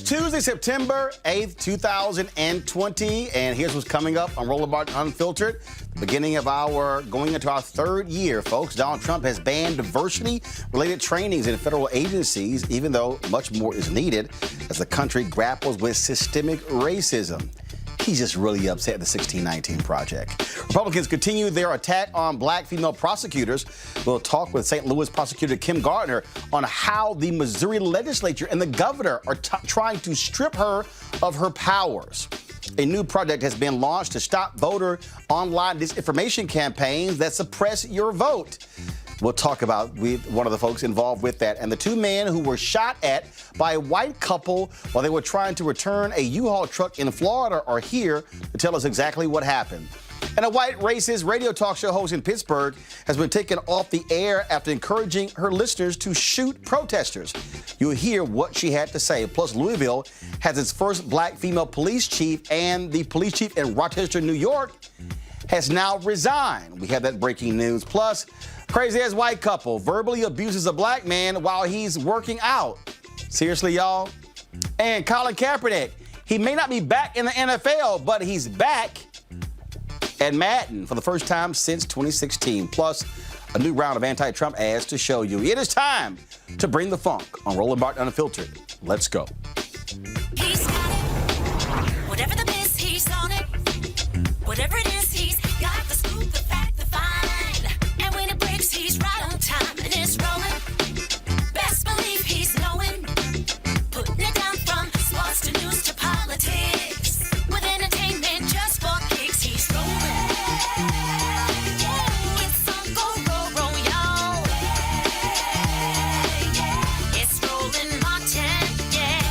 is Tuesday, September 8th, 2020, and here's what's coming up on Rollerbart Unfiltered. The beginning of going into our third year, folks. Donald Trump has banned diversity-related trainings in federal agencies, even though much more is needed as the country grapples with systemic racism. He's just really upset at the 1619 Project. Republicans continue their attack on black female prosecutors. We'll talk with St. Louis prosecutor Kim Gardner on how the Missouri legislature and the governor are trying to strip her of her powers. A new project has been launched to stop voter online disinformation campaigns that suppress your vote. We'll talk about one of the folks involved with that. And the two men who were shot at by a white couple while they were trying to return a U-Haul truck in Florida are here to tell us exactly what happened. And a white racist radio talk show host in Pittsburgh has been taken off the air after encouraging her listeners to shoot protesters. You'll hear what she had to say. Plus, Louisville has its first black female police chief, and the police chief in Rochester, New York, has now resigned. We have that breaking news. Plus, crazy-ass white couple verbally abuses a black man while he's working out. Seriously, y'all? And Colin Kaepernick, he may not be back in the NFL, but he's back at Madden for the first time since 2016. Plus, a new round of anti-Trump ads to show you. It is time to bring the funk on Rollerbart Unfiltered. Let's go. He's got it. Whatever the miss, he's on it. Whatever it is, he's got the scoop, the fact, the find. And when it breaks, he's right on time and it's rolling. Best believe he's knowing. Putting it down from sports to news to politics. With entertainment just for kicks, he's rolling. Yeah, it's on go, y'all. Yeah, it's rolling Martin, yeah.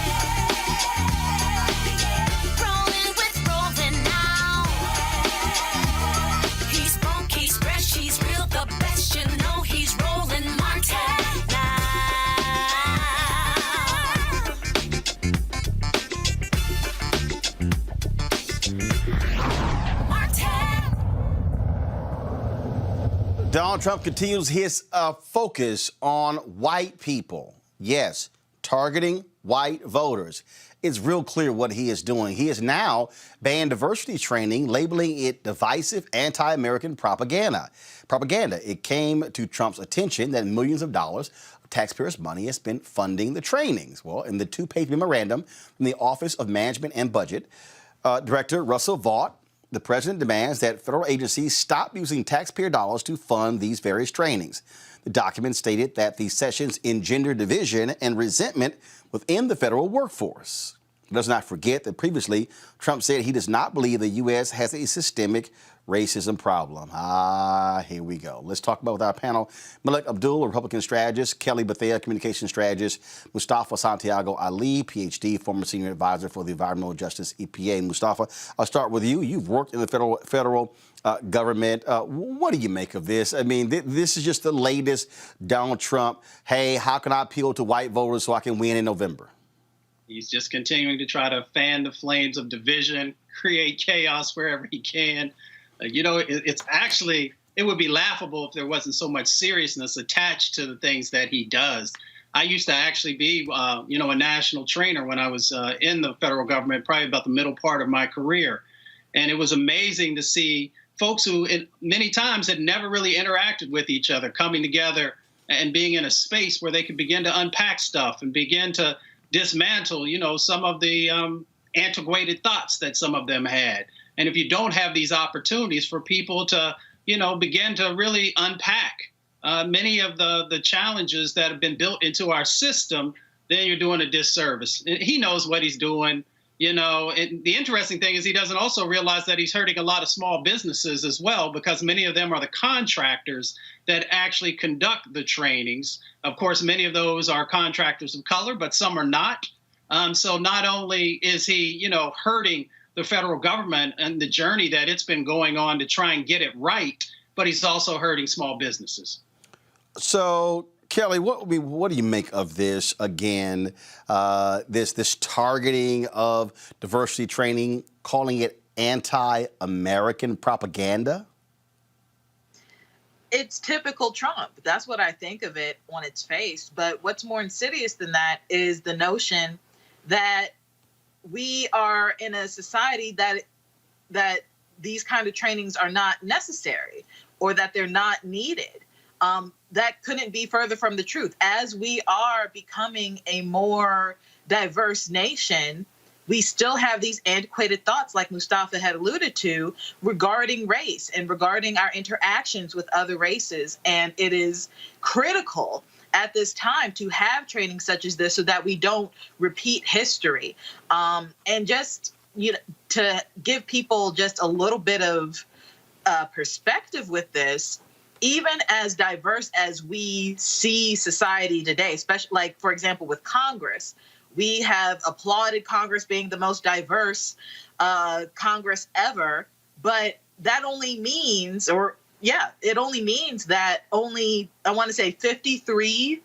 Rolling with rolling now. He's funk, he's fresh, he's real, the best, you know he's rolling Martin now. Martin. Donald Trump continues his focus on white people. Yes, targeting white voters. It's real clear what he is doing. He has now banned diversity training, labeling it divisive anti-American propaganda. It came to Trump's attention that millions of dollars of taxpayers' money has been funding the trainings. Well, in the two-page memorandum from the Office of Management and Budget, Director Russell Vaught, the president demands that federal agencies stop using taxpayer dollars to fund these various trainings. The document stated that the sessions engender division and resentment within the federal workforce. Let's not forget that previously Trump said he does not believe the U.S. has a systemic racism problem. Here we go. Let's talk about with our panel, Malik Abdul, a Republican strategist, Kelly Bethea, communication strategist, Mustafa Santiago Ali, Ph.D., former senior advisor for the Environmental Justice EPA. Mustafa, I'll start with you. You've worked in the federal government. What do you make of this? I mean, this is just the latest Donald Trump. Hey, how can I appeal to white voters so I can win in November? He's just continuing to try to fan the flames of division, create chaos wherever he can. It's actually, it would be laughable if there wasn't so much seriousness attached to the things that he does. I used to actually be, a national trainer when I was in the federal government, probably about the middle part of my career. And it was amazing to see folks who many times had never really interacted with each other coming together and being in a space where they could begin to unpack stuff and begin to dismantle, some of the antiquated thoughts that some of them had. And if you don't have these opportunities for people to, begin to really unpack many of the challenges that have been built into our system, then you're doing a disservice. He knows what he's doing. And the interesting thing is he doesn't also realize that he's hurting a lot of small businesses as well, because many of them are the contractors that actually conduct the trainings. Of course, many of those are contractors of color, but some are not. So not only is he, hurting the federal government and the journey that it's been going on to try and get it right, but he's also hurting small businesses. So, Kelly, what do you make of this again? This targeting of diversity training, calling it anti-American propaganda? It's typical Trump. That's what I think of it on its face. But what's more insidious than that is the notion that we are in a society that these kind of trainings are not necessary or that they're not needed. That couldn't be further from the truth. As we are becoming a more diverse nation, we still have these antiquated thoughts, like Mustafa had alluded to, regarding race and regarding our interactions with other races. And it is critical at this time to have training such as this so that we don't repeat history. And just, to give people just a little bit of perspective with this, even as diverse as we see society today, especially like, for example, with Congress, we have applauded Congress being the most diverse Congress ever, but that only means, it only means that only, I want to say 53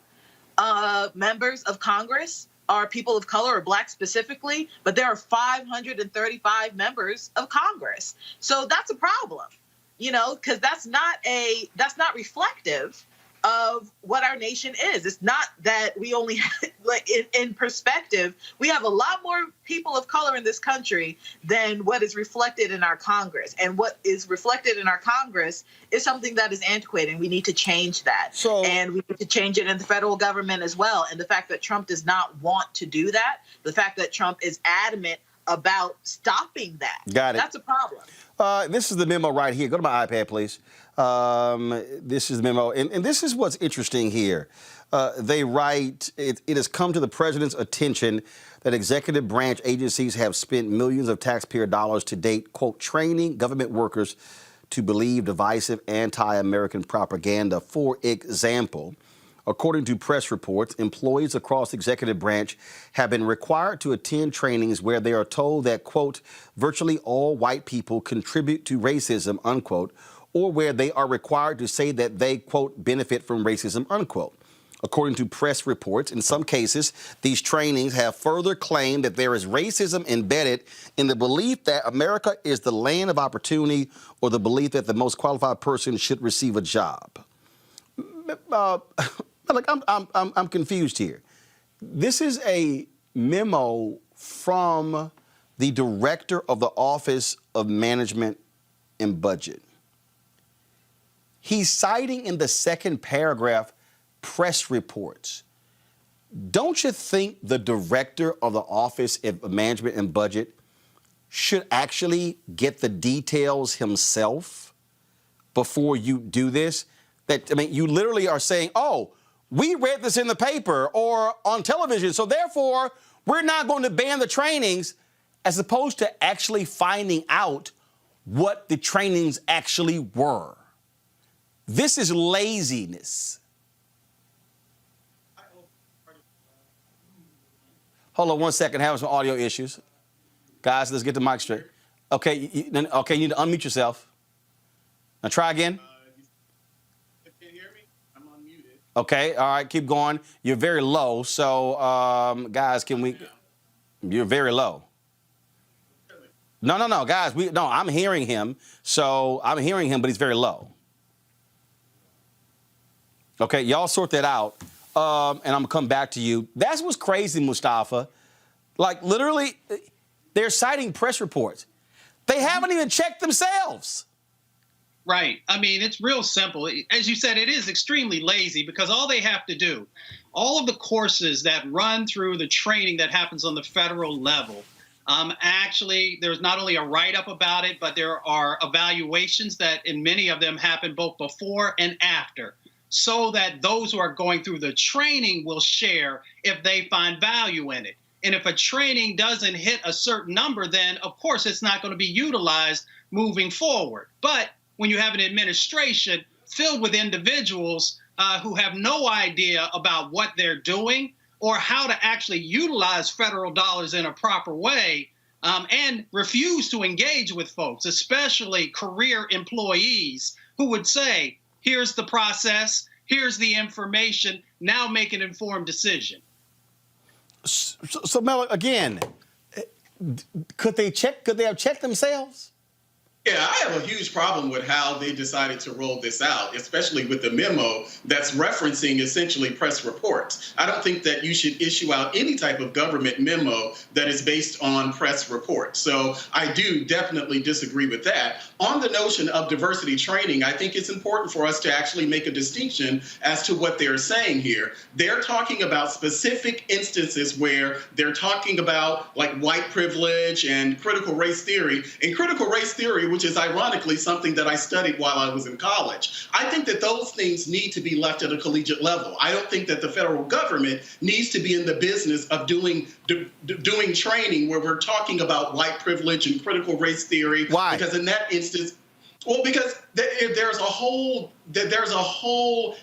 members of Congress are people of color or Black specifically, but there are 535 members of Congress. So that's a problem. Because that's not reflective of what our nation is. It's not that we only, like in perspective, we have a lot more people of color in this country than what is reflected in our Congress. And what is reflected in our Congress is something that is antiquated. We need to change that. And we need to change it in the federal government as well. And the fact that Trump does not want to do that, the fact that Trump is adamant about stopping that. Got it. That's a problem. This is the memo right here. Go to my iPad, please. This is the memo. And this is what's interesting here. They write, it has come to the president's attention that executive branch agencies have spent millions of taxpayer dollars to date, quote, training government workers to believe divisive anti-American propaganda. For example, according to press reports, employees across the executive branch have been required to attend trainings where they are told that, quote, virtually all white people contribute to racism, unquote, or where they are required to say that they, quote, benefit from racism, unquote. According to press reports, in some cases, these trainings have further claimed that there is racism embedded in the belief that America is the land of opportunity or the belief that the most qualified person should receive a job. Like, I'm confused here. This is a memo from the director of the Office of Management and Budget. He's citing in the second paragraph press reports. Don't you think the director of the Office of Management and Budget should actually get the details himself before you do this? You literally are saying, oh, we read this in the paper or on television, so therefore we're not going to ban the trainings, as opposed to actually finding out what the trainings actually were. This is laziness. Hold on 1 second, having some audio issues. Guys, let's get the mic straight. Okay, you need to unmute yourself. Now try again. Okay, all right, keep going. You're very low, so guys, you're very low. No, guys, I'm hearing him, but he's very low. Okay, y'all sort that out, and I'm gonna come back to you. That's what's crazy, Mustafa. Like, literally, they're citing press reports. They haven't even checked themselves. Right. I mean, it's real simple. As you said, it is extremely lazy because all they have to do, all of the courses that run through the training that happens on the federal level, actually, there's not only a write-up about it, but there are evaluations that in many of them happen both before and after, so that those who are going through the training will share if they find value in it. And if a training doesn't hit a certain number, then, of course, it's not going to be utilized moving forward. But when you have an administration filled with individuals who have no idea about what they're doing or how to actually utilize federal dollars in a proper way, and refuse to engage with folks, especially career employees who would say, here's the process, here's the information, now make an informed decision. So Mel, again, could they have checked themselves? Yeah, I have a huge problem with how they decided to roll this out, especially with the memo that's referencing essentially press reports. I don't think that you should issue out any type of government memo that is based on press reports. So I do definitely disagree with that. On the notion of diversity training, I think it's important for us to actually make a distinction as to what they're saying here. They're talking about specific instances where they're talking about like white privilege and critical race theory. And critical race theory, which is ironically something that I studied while I was in college. I think that those things need to be left at a collegiate level. I don't think that the federal government needs to be in the business of doing training where we're talking about white privilege and critical race theory. Why? Because in that instance, well, because there's a whole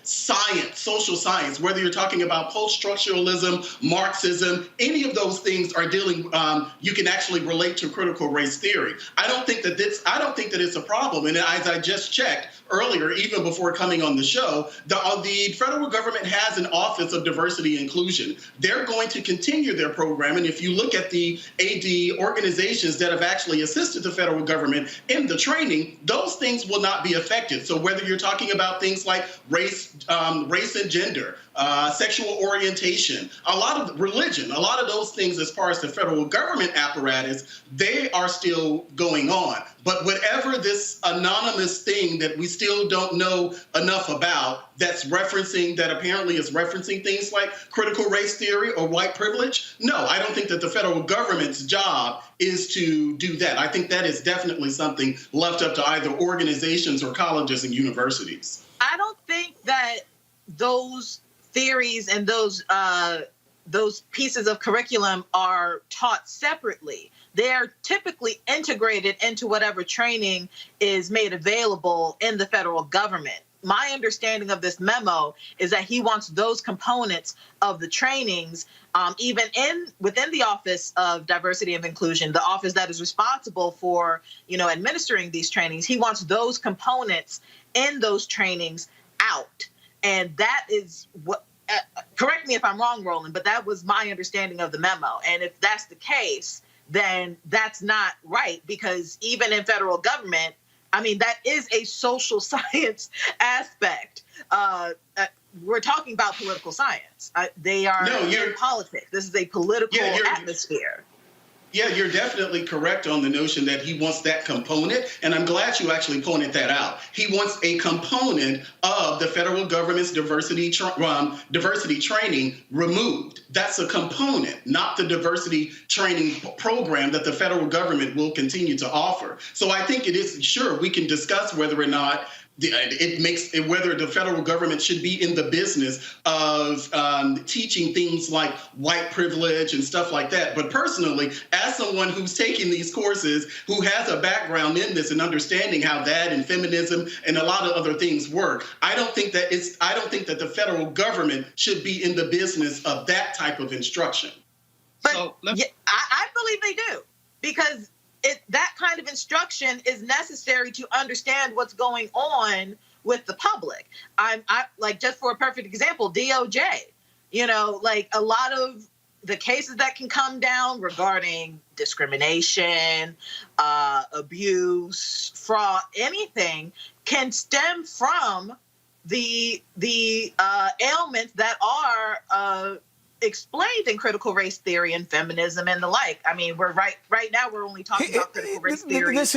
science, social science, whether you're talking about post-structuralism, Marxism, any of those things are dealing. You can actually relate to critical race theory. I don't think that it's a problem. And as I just checked earlier, even before coming on the show, the federal government has an Office of Diversity and Inclusion. They're going to continue their program. And if you look at the AD organizations that have actually assisted the federal government in the training, those things will not be affected. So whether you're talking about things like race and gender, sexual orientation, a lot of religion, a lot of those things as far as the federal government apparatus, they are still going on. But whatever this anonymous thing that we still don't know enough about that apparently is referencing things like critical race theory or white privilege, no, I don't think that the federal government's job is to do that. I think that is definitely something left up to either organizations or colleges and universities. I don't think that those theories and those pieces of curriculum are taught separately. They're typically integrated into whatever training is made available in the federal government. My understanding of this memo is that he wants those components of the trainings, even within the Office of Diversity and Inclusion, the office that is responsible for, administering these trainings. He wants those components in those trainings out. And that is what, correct me if I'm wrong, Roland, but that was my understanding of the memo. And if that's the case, then that's not right, because even in federal government, that is a social science aspect. We're talking about political science. They are in politics. This is a political atmosphere. Yeah, you're definitely correct on the notion that he wants that component, and I'm glad you actually pointed that out. He wants a component of the federal government's diversity training removed. That's a component, not the diversity training program that the federal government will continue to offer. So I think it is, sure, we can discuss whether or not whether the federal government should be in the business of teaching things like white privilege and stuff like that. But personally, as someone who's taking these courses, who has a background in this and understanding how that and feminism and a lot of other things work, I don't think that the federal government should be in the business of that type of instruction. But I believe they do, because that kind of instruction is necessary to understand what's going on with the public. I like, just for a perfect example, DOJ, a lot of the cases that can come down regarding discrimination, abuse, fraud, anything can stem from the ailments that are explained in critical race theory and feminism and the like. We're right now we're only talking about critical race theory and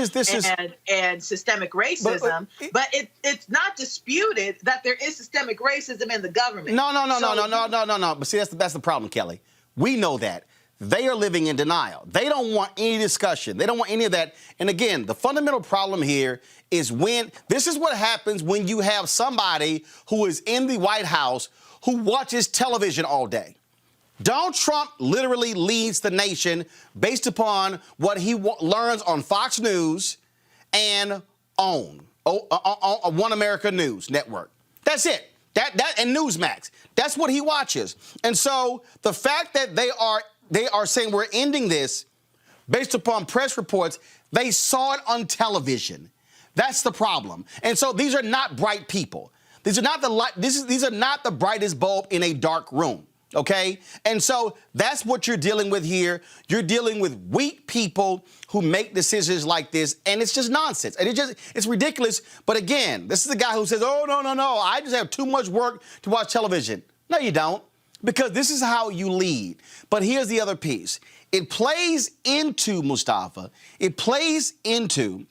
systemic racism, but it's not disputed that there is systemic racism in the government. No. But see, that's the problem, Kelly. We know that. They are living in denial. They don't want any discussion. They don't want any of that. And again, the fundamental problem here is this is what happens when you have somebody who is in the White House who watches television all day. Donald Trump literally leads the nation based upon what he learns on Fox News and on One America News Network. That's it. That and Newsmax. That's what he watches. And so the fact that they are saying we're ending this based upon press reports, they saw it on television. That's the problem. And so these are not bright people. These are not the brightest bulb in a dark room. Okay? And so that's what you're dealing with here. You're dealing with weak people who make decisions like this, and it's just nonsense. And it's ridiculous. But again, this is a guy who says, oh, no, I just have too much work to watch television. No, you don't, because this is how you lead. But here's the other piece. It plays into, Mustafa, it plays into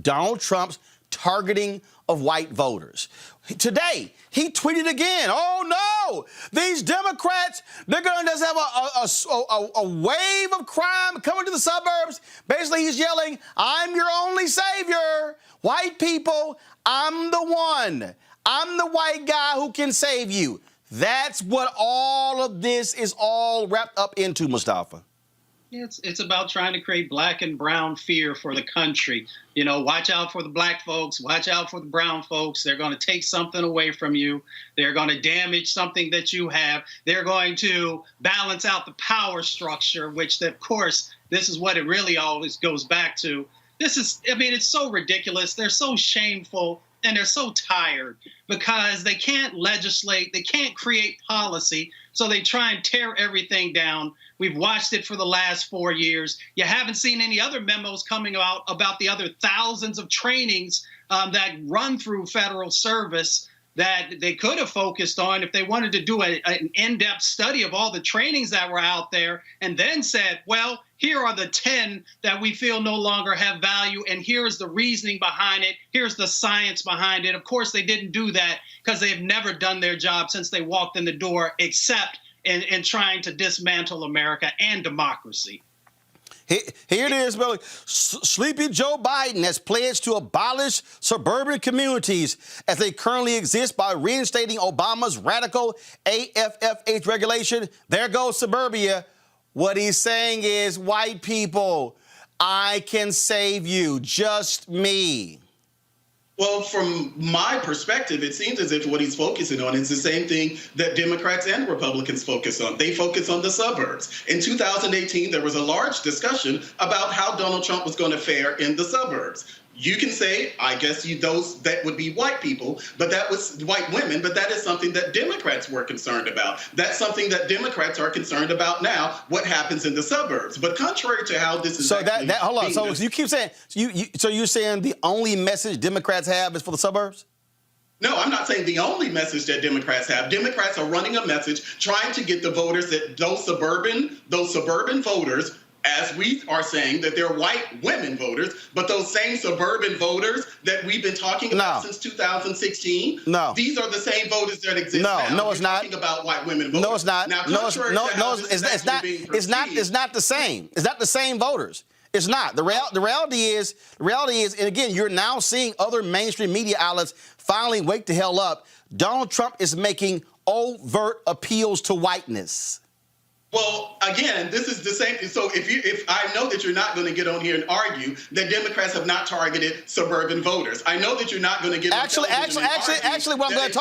Donald Trump's targeting of white voters. Today, he tweeted again, oh no, these Democrats, they're going to just have a wave of crime coming to the suburbs. Basically, he's yelling, I'm your only savior. White people, I'm the one. I'm the white guy who can save you. That's what all of this is all wrapped up into, Mustafa. It's about trying to create black and brown fear for the country. You know, watch out for the black folks, watch out for the brown folks. They're going to take something away from you. They're going to damage something that you have. They're going to balance out the power structure, which, of course, this is what it really always goes back to. It's so ridiculous. They're so shameful. And they're so tired because they can't legislate, they can't create policy, so they try and tear everything down. We've watched it for the last 4 years. You haven't seen any other memos coming out about the other thousands of trainings that run through federal service that they could have focused on if they wanted to do an in-depth study of all the trainings that were out there and then said, well, here are the 10 that we feel no longer have value, and here's the reasoning behind it. Here's the science behind it. Of course, they didn't do that because they've never done their job since they walked in the door, except in trying to dismantle America and democracy. Here it is, Billy. Sleepy Joe Biden has pledged to abolish suburban communities as they currently exist by reinstating Obama's radical AFFH regulation. There goes suburbia. What he's saying is, white people, I can save you, just me. Well, from my perspective, it seems as if what he's focusing on is the same thing that Democrats and Republicans focus on. They focus on the suburbs. In 2018, there was a large discussion about how Donald Trump was going to fare in the suburbs. You can say, I guess those that would be white people, but that was white women, but that is something that Democrats were concerned about. That's something that Democrats are concerned about now, what happens in the suburbs. But contrary to how this is hold on. So you keep saying, so you're saying the only message Democrats have is for the suburbs? No, I'm not saying the only message that Democrats have. Democrats are running a message trying to get the voters that those suburban voters, as we are saying, that they're white women voters, but those same suburban voters that we've been talking about since 2016, these are the same voters that exist now. No, it's not. Talking about white women voters. No, it's not. Now, it's not the same. It's not the same voters. It's not. The reality is, and again, you're now seeing other mainstream media outlets finally wake the hell up. Donald Trump is making overt appeals to whiteness. Well, again, this is the same. So if I know that you're not going to get on here and argue that Democrats have not targeted suburban voters, I know that you're not going to get actually what I'm going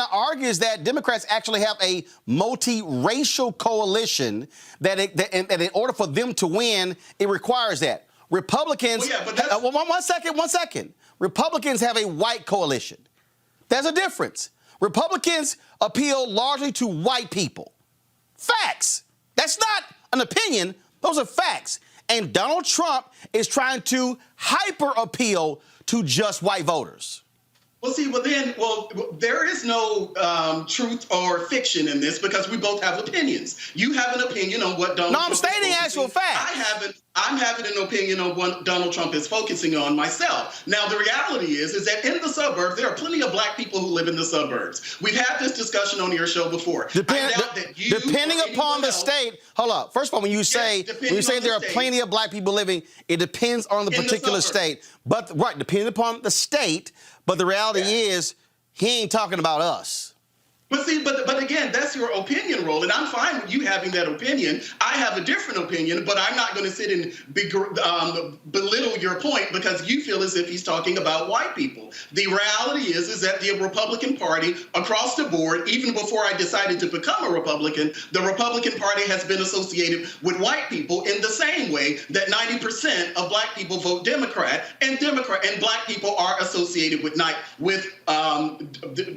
to argue is that Democrats actually have a multiracial coalition that in order for them to win, it requires that. Republicans. Well, yeah, but one second. Republicans have a white coalition. There's a difference. Republicans appeal largely to white people. Facts. That's not an opinion. Those are facts. And Donald Trump is trying to hyper appeal to just white voters. Well, see, there is no truth or fiction in this because we both have opinions. You have an opinion on what Donald Trump is focusing on. No, I'm stating actual facts. I'm having an opinion on what Donald Trump is focusing on myself. Now, the reality is that in the suburbs, there are plenty of black people who live in the suburbs. We've had this discussion on your show before. Depending upon the state, hold up. First of all, when you say there are plenty of black people living, it depends on the particular state. But depending upon the state. But the reality is, he ain't talking about us. But see, but again, that's your opinion, Roland. I'm fine with you having that opinion. I have a different opinion, but I'm not going to sit and belittle your point because you feel as if he's talking about white people. The reality is that the Republican Party across the board, even before I decided to become a Republican, the Republican Party has been associated with white people in the same way that 90% of black people vote Democrat, and black people are associated with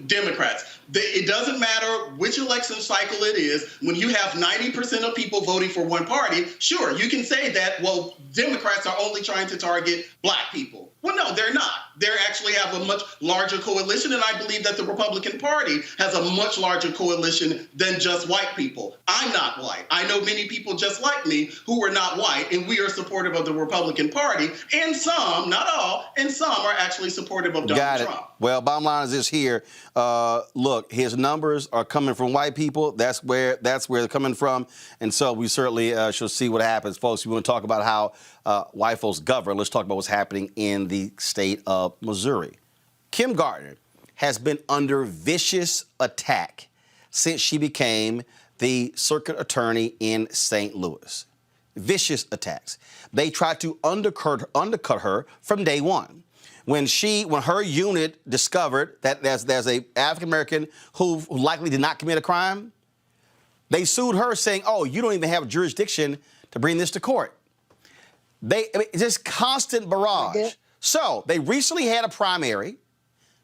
Democrats. It doesn't matter which election cycle it is. When you have 90% of people voting for one party, sure, you can say that, well, Democrats are only trying to target black people. Well, no, they're not. They actually have a much larger coalition, and I believe that the Republican Party has a much larger coalition than just white people. I'm not white. I know many people just like me who are not white, and we are supportive of the Republican Party, and some, not all, and some are actually supportive of Donald Trump. Well, bottom line is this here. Look, his numbers are coming from white people. That's where they're coming from. And so we certainly shall see what happens. Folks, we want to talk about how white folks govern. Let's talk about what's happening in the state of Missouri. Kim Gardner has been under vicious attack since she became the circuit attorney in St. Louis. Vicious attacks. They tried to undercut her from day one. When her unit discovered that there's a African American who likely did not commit a crime, they sued her saying, "Oh, you don't even have jurisdiction to bring this to court." Just constant barrage. So they recently had a primary.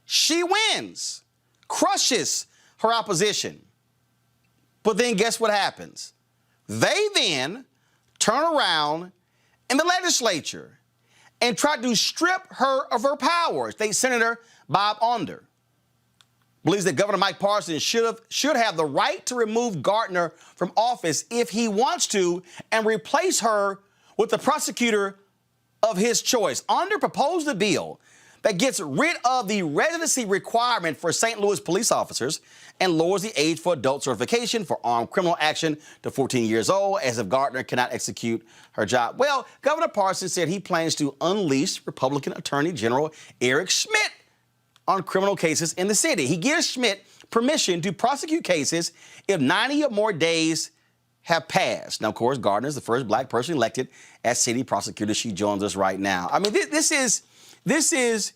She wins, crushes her opposition. But then guess what happens? They then turn around in the legislature and tried to strip her of her powers. State Senator Bob Onder believes that Governor Mike Parsons should have the right to remove Gardner from office if he wants to and replace her with the prosecutor of his choice. Onder proposed a bill that gets rid of the residency requirement for St. Louis police officers and lowers the age for adult certification for armed criminal action to 14 years old, as if Gardner cannot execute her job. Well, Governor Parsons said he plans to unleash Republican Attorney General Eric Schmitt on criminal cases in the city. He gives Schmitt permission to prosecute cases if 90 or more days have passed. Now, of course, Gardner is the first black person elected as city prosecutor. She joins us right now. I mean, this is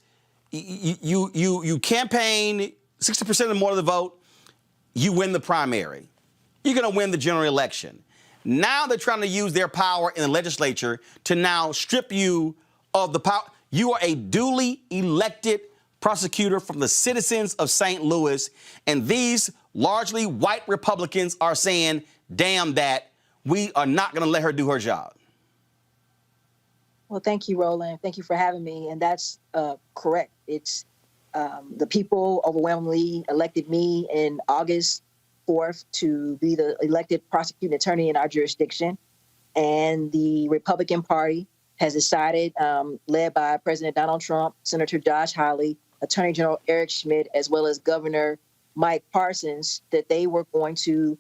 you campaign 60% or more of the vote, you win the primary. You're going to win the general election. Now they're trying to use their power in the legislature to now strip you of the power. You are a duly elected prosecutor from the citizens of St. Louis, and these largely white Republicans are saying, damn that, we are not going to let her do her job. Well, thank you, Roland. Thank you for having me. And that's correct. It's the people overwhelmingly elected me in August 4th to be the elected prosecuting attorney in our jurisdiction. And the Republican Party has decided, led by President Donald Trump, Senator Josh Hawley, Attorney General Eric Schmitt, as well as Governor Mike Parsons, that they were going to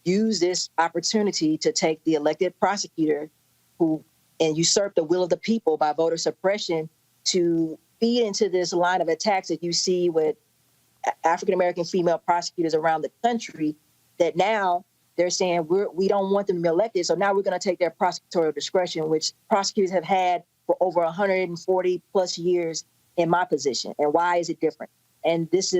use this opportunity to take the elected prosecutor and usurp the will of the people by voter suppression to feed into this line of attacks that you see with African-American female prosecutors around the country, that now they're saying we don't want them to be elected, so now we're going to take their prosecutorial discretion, which prosecutors have had for over 140 plus years in my position. And why is it different? And this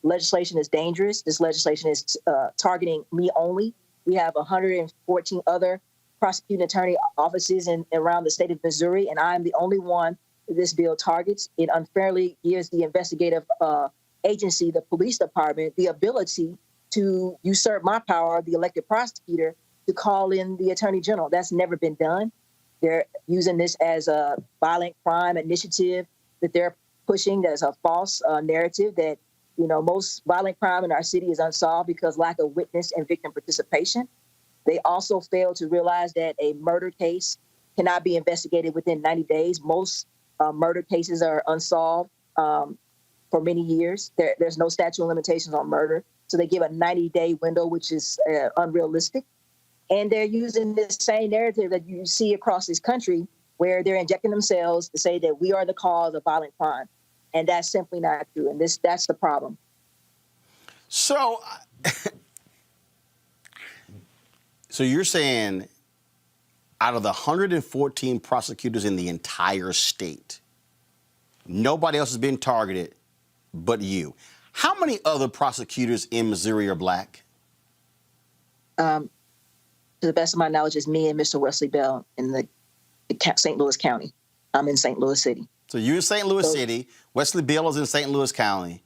legislation is dangerous. This legislation is targeting me only. We have 114 other prosecuting attorney offices around the state of Missouri, and I'm the only one that this bill targets. It unfairly gives the investigative agency, the police department, the ability to usurp my power, the elected prosecutor, to call in the attorney general. That's never been done. They're using this as a violent crime initiative that they're pushing. That's a false narrative that, most violent crime in our city is unsolved because lack of witness and victim participation. They also fail to realize that a murder case cannot be investigated within 90 days. Most murder cases are unsolved for many years. There's no statute of limitations on murder. So they give a 90-day window, which is unrealistic. And they're using this same narrative that you see across this country where they're injecting themselves to say that we are the cause of violent crime. And that's simply not true. And that's the problem. So, so you're saying out of the 114 prosecutors in the entire state, nobody else has been targeted but you. How many other prosecutors in Missouri are black? To the best of my knowledge, it's me and Mr. Wesley Bell in the St. Louis County. I'm in St. Louis City. So you're in St. Louis City. Wesley Bell is in St. Louis County.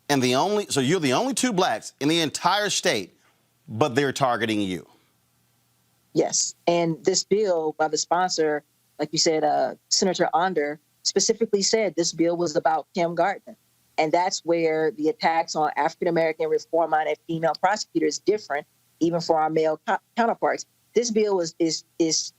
And so you're the only two blacks in the entire state, but they're targeting you. Yes. And this bill by the sponsor, like you said, Senator Onder, specifically said this bill was about Kim Gardner. And that's where the attacks on African-American reform-minded female prosecutors is different, even for our male counterparts. This bill is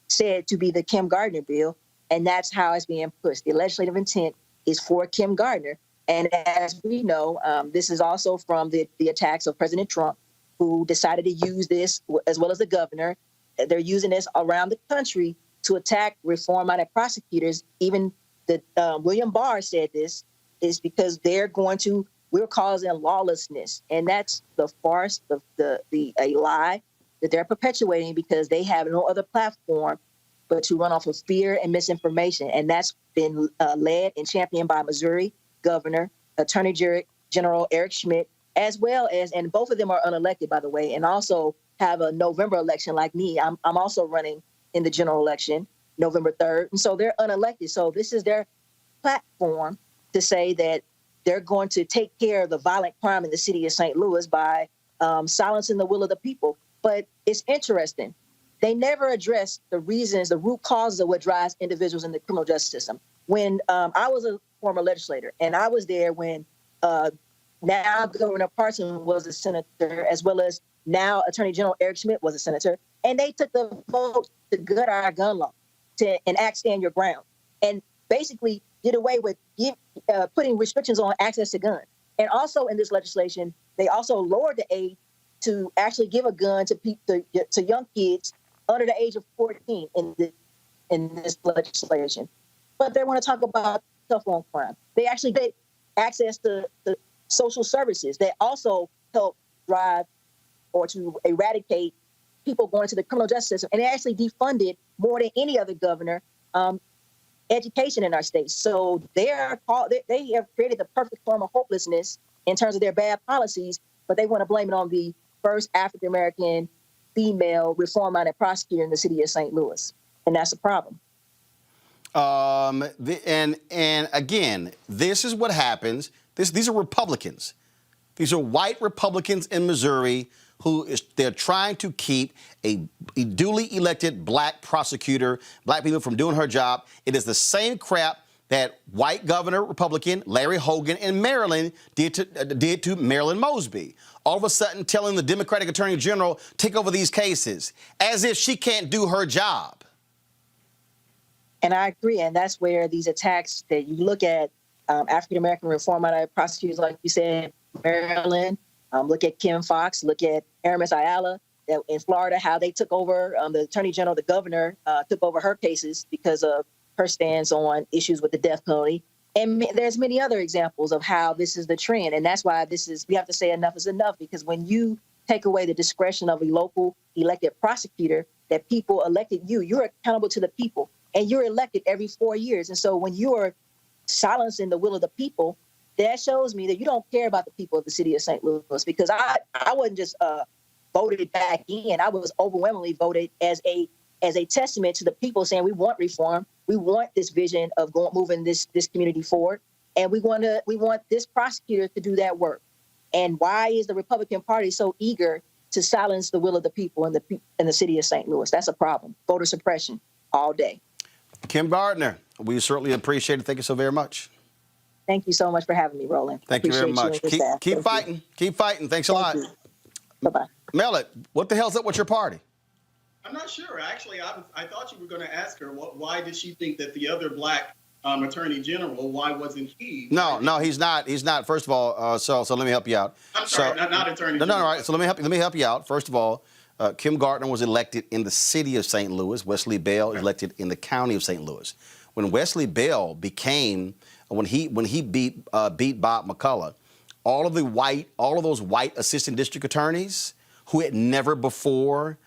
said to be the Kim Gardner bill, and that's how it's being pushed. The legislative intent is for Kim Gardner. And as we know, this is also from the attacks of President Trump, who decided to use this, as well as the governor. They're using this around the country to attack reform-minded prosecutors. Even William Barr said this is because we're causing lawlessness. And that's the farce, a lie that they're perpetuating because they have no other platform but to run off of fear and misinformation. And that's been led and championed by Missouri Governor, Attorney General Eric Schmidt, as well as, and both of them are unelected, by the way, and also have a November election like me. I'm also running in the general election, November 3rd. And so they're unelected. So this is their platform to say that they're going to take care of the violent crime in the city of St. Louis by silencing the will of the people. But it's interesting. They never address the reasons, the root causes of what drives individuals in the criminal justice system. When I was a former legislator, and I was there when now Governor Parson was a senator, as well as now Attorney General Eric Schmidt was a senator, and they took the vote to gut our gun law, to enact stand your ground, and basically did away with putting restrictions on access to guns. And also in this legislation, they also lowered the age to actually give a gun to young kids under the age of 14 in this legislation. But they want to talk about cell phone crime. They actually get access to social services that also help drive or to eradicate people going to the criminal justice system. And they actually defunded more than any other governor education in our state. So they have created the perfect form of hopelessness in terms of their bad policies, but they want to blame it on the first African-American female reform-minded prosecutor in the city of St. Louis. And that's a problem. And again, this is what happens. These are Republicans. These are white Republicans in Missouri they're trying to keep a duly elected black prosecutor, black people from doing her job. It is the same crap that white governor Republican Larry Hogan in Maryland did to Marilyn Mosby. All of a sudden telling the Democratic Attorney General, take over these cases, as if she can't do her job. And I agree. And that's where these attacks that you look at African-American reform-minded prosecutors, like you said, Maryland, look at Kim Foxx, look at Aramis Ayala in Florida, how they took over, the Attorney General, the governor, took over her cases because of her stance on issues with the death penalty. And there's many other examples of how this is the trend. And that's why we have to say enough is enough, because when you take away the discretion of a local elected prosecutor that people elected you're accountable to the people, and you're elected every 4 years. And so when you're silencing the will of the people, that shows me that you don't care about the people of the city of St. Louis, because I wasn't just voted back in. I was overwhelmingly voted as a testament to the people saying we want reform. We want this vision of moving this community forward. And we want this prosecutor to do that work. And why is the Republican Party so eager to silence the will of the people in the city of St. Louis? That's a problem. Voter suppression all day. Kim Gardner, we certainly appreciate it. Thank you so very much. Thank you so much for having me, Roland. Thank you very much. Keep fighting. Keep fighting. Thanks a lot. Bye-bye. Mellet, what the hell's up with your party? I'm not sure. Actually, I thought you were going to ask her why did she think that the other black attorney general, why wasn't he? No, he's not. He's not. First of all, so let me help you out. I'm sorry, not attorney general. No, all right. So let me help you out. First of all, Kim Gardner was elected in the city of St. Louis. Wesley Bell elected in the county of St. Louis. When Wesley Bell when he beat Bob McCullough, all of those white assistant district attorneys who had never before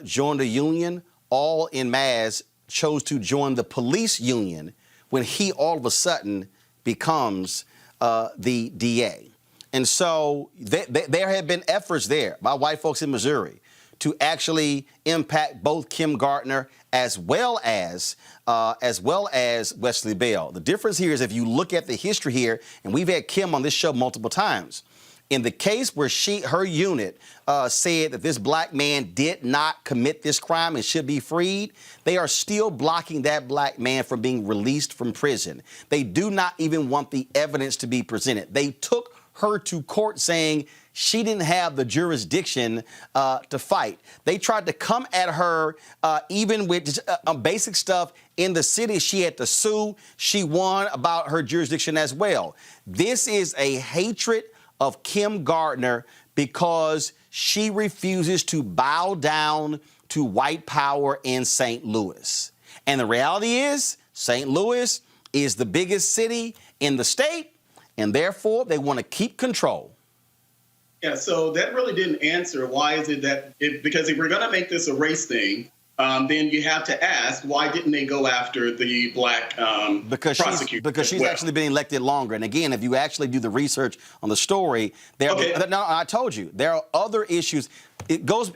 joined a union, all en masse chose to join the police union when he all of a sudden becomes the DA. And so there have been efforts there by white folks in Missouri to actually impact both Kim Gardner as well as Wesley Bell. The difference here is if you look at the history here, and we've had Kim on this show multiple times, in the case where her unit said that this black man did not commit this crime and should be freed, they are still blocking that black man from being released from prison. They do not even want the evidence to be presented. They took her to court saying she didn't have the jurisdiction to fight. They tried to come at her even with just, basic stuff in the city. She had to sue. She won about her jurisdiction as well. This is a hatred of Kim Gardner because she refuses to bow down to white power in St. Louis. And the reality is, St. Louis is the biggest city in the state, and therefore they want to keep control. Yeah, so that really didn't answer why is it that, because if we're going to make this a race thing, then you have to ask, why didn't they go after the black prosecutor? Because she's actually been elected longer. And again, if you actually do the research on the story, no, I told you, there are other issues. It goes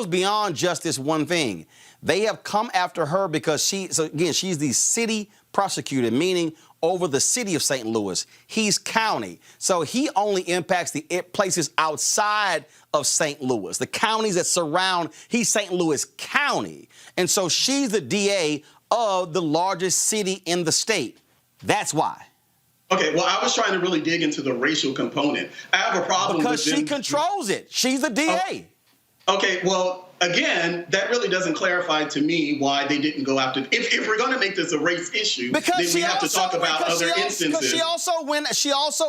beyond just this one thing. They have come after her because she's the city prosecutor, meaning over the city of St. Louis. He's county. So he only impacts the places outside of St. Louis, the counties that surround. He's St. Louis County. And so she's the DA of the largest city in the state. That's why. Okay, well, I was trying to really dig into the racial component. I have a problem because with she controls it. She's the DA. Okay, well, again, that really doesn't clarify to me why they didn't go after. If we're going to make this a race issue, then we have to talk about other instances. She also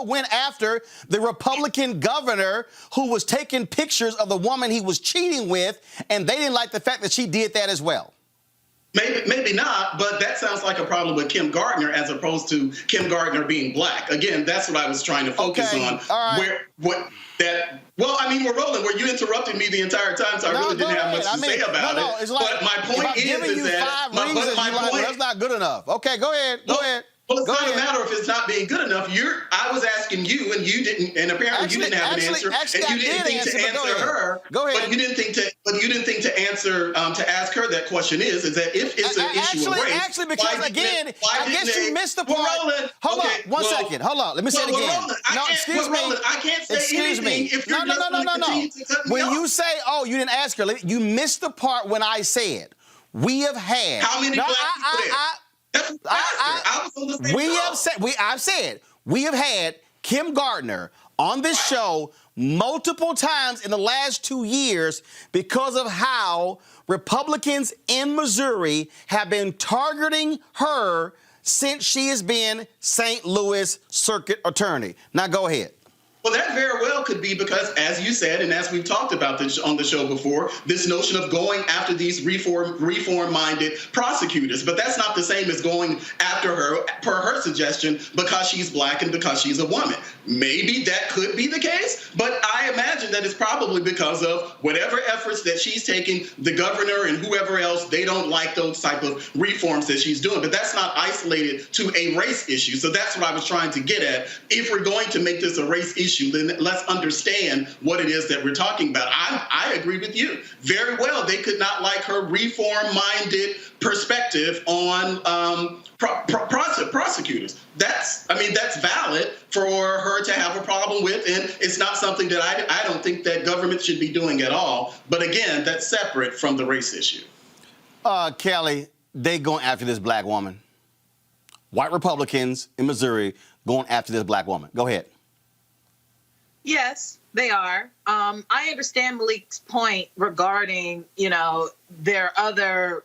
went after the Republican governor who was taking pictures of the woman he was cheating with, and they didn't like the fact that she did that as well. Maybe not, but that sounds like a problem with Kim Gardner as opposed to Kim Gardner being black. Again, that's what I was trying to focus on. All right. Well, I mean, we're rolling. Where you interrupted me the entire time, so I really didn't have much to say about it. It's like, but my point is that that's not good enough. Okay, go ahead. Go ahead. Well, it's not a matter if it's not being good enough. I was asking you, and you didn't, and apparently you didn't have an answer, and you didn't think to answer her. Go ahead. But you didn't think to answer to ask her that question is that if it's an issue of race. Actually, because again, I guess you missed the part. Hold on, one second. Hold on. Let me say it again. No, excuse me. I can't say anything if you're just going to continue to cut me When off. you say, "Oh, you didn't ask her," you missed the part when I said we have had how many black people there? I've said we have had Kim Gardner on this show multiple times in the last 2 years because of how Republicans in Missouri have been targeting her since she has been St. Louis Circuit Attorney. Now go ahead. Well, that very well could be because, as you said, and as we've talked about this on the show before, this notion of going after these reform-minded prosecutors. But that's not the same as going after her, per her suggestion, because she's black and because she's a woman. Maybe that could be the case, but I imagine that it's probably because of whatever efforts that she's taking, the governor and whoever else, they don't like those type of reforms that she's doing. But that's not isolated to a race issue. So that's what I was trying to get at. If we're going to make this a race issue, then let's understand what it is that we're talking about. I agree with you. Very well, they could not like her reform-minded perspective on prosecutors. That's valid for her to have a problem with, and it's not something that I don't think that government should be doing at all. But again, that's separate from the race issue. Kelly, they going after this black woman. White Republicans in Missouri going after this black woman. Go ahead. Yes, they are. I understand Malik's point regarding, there are other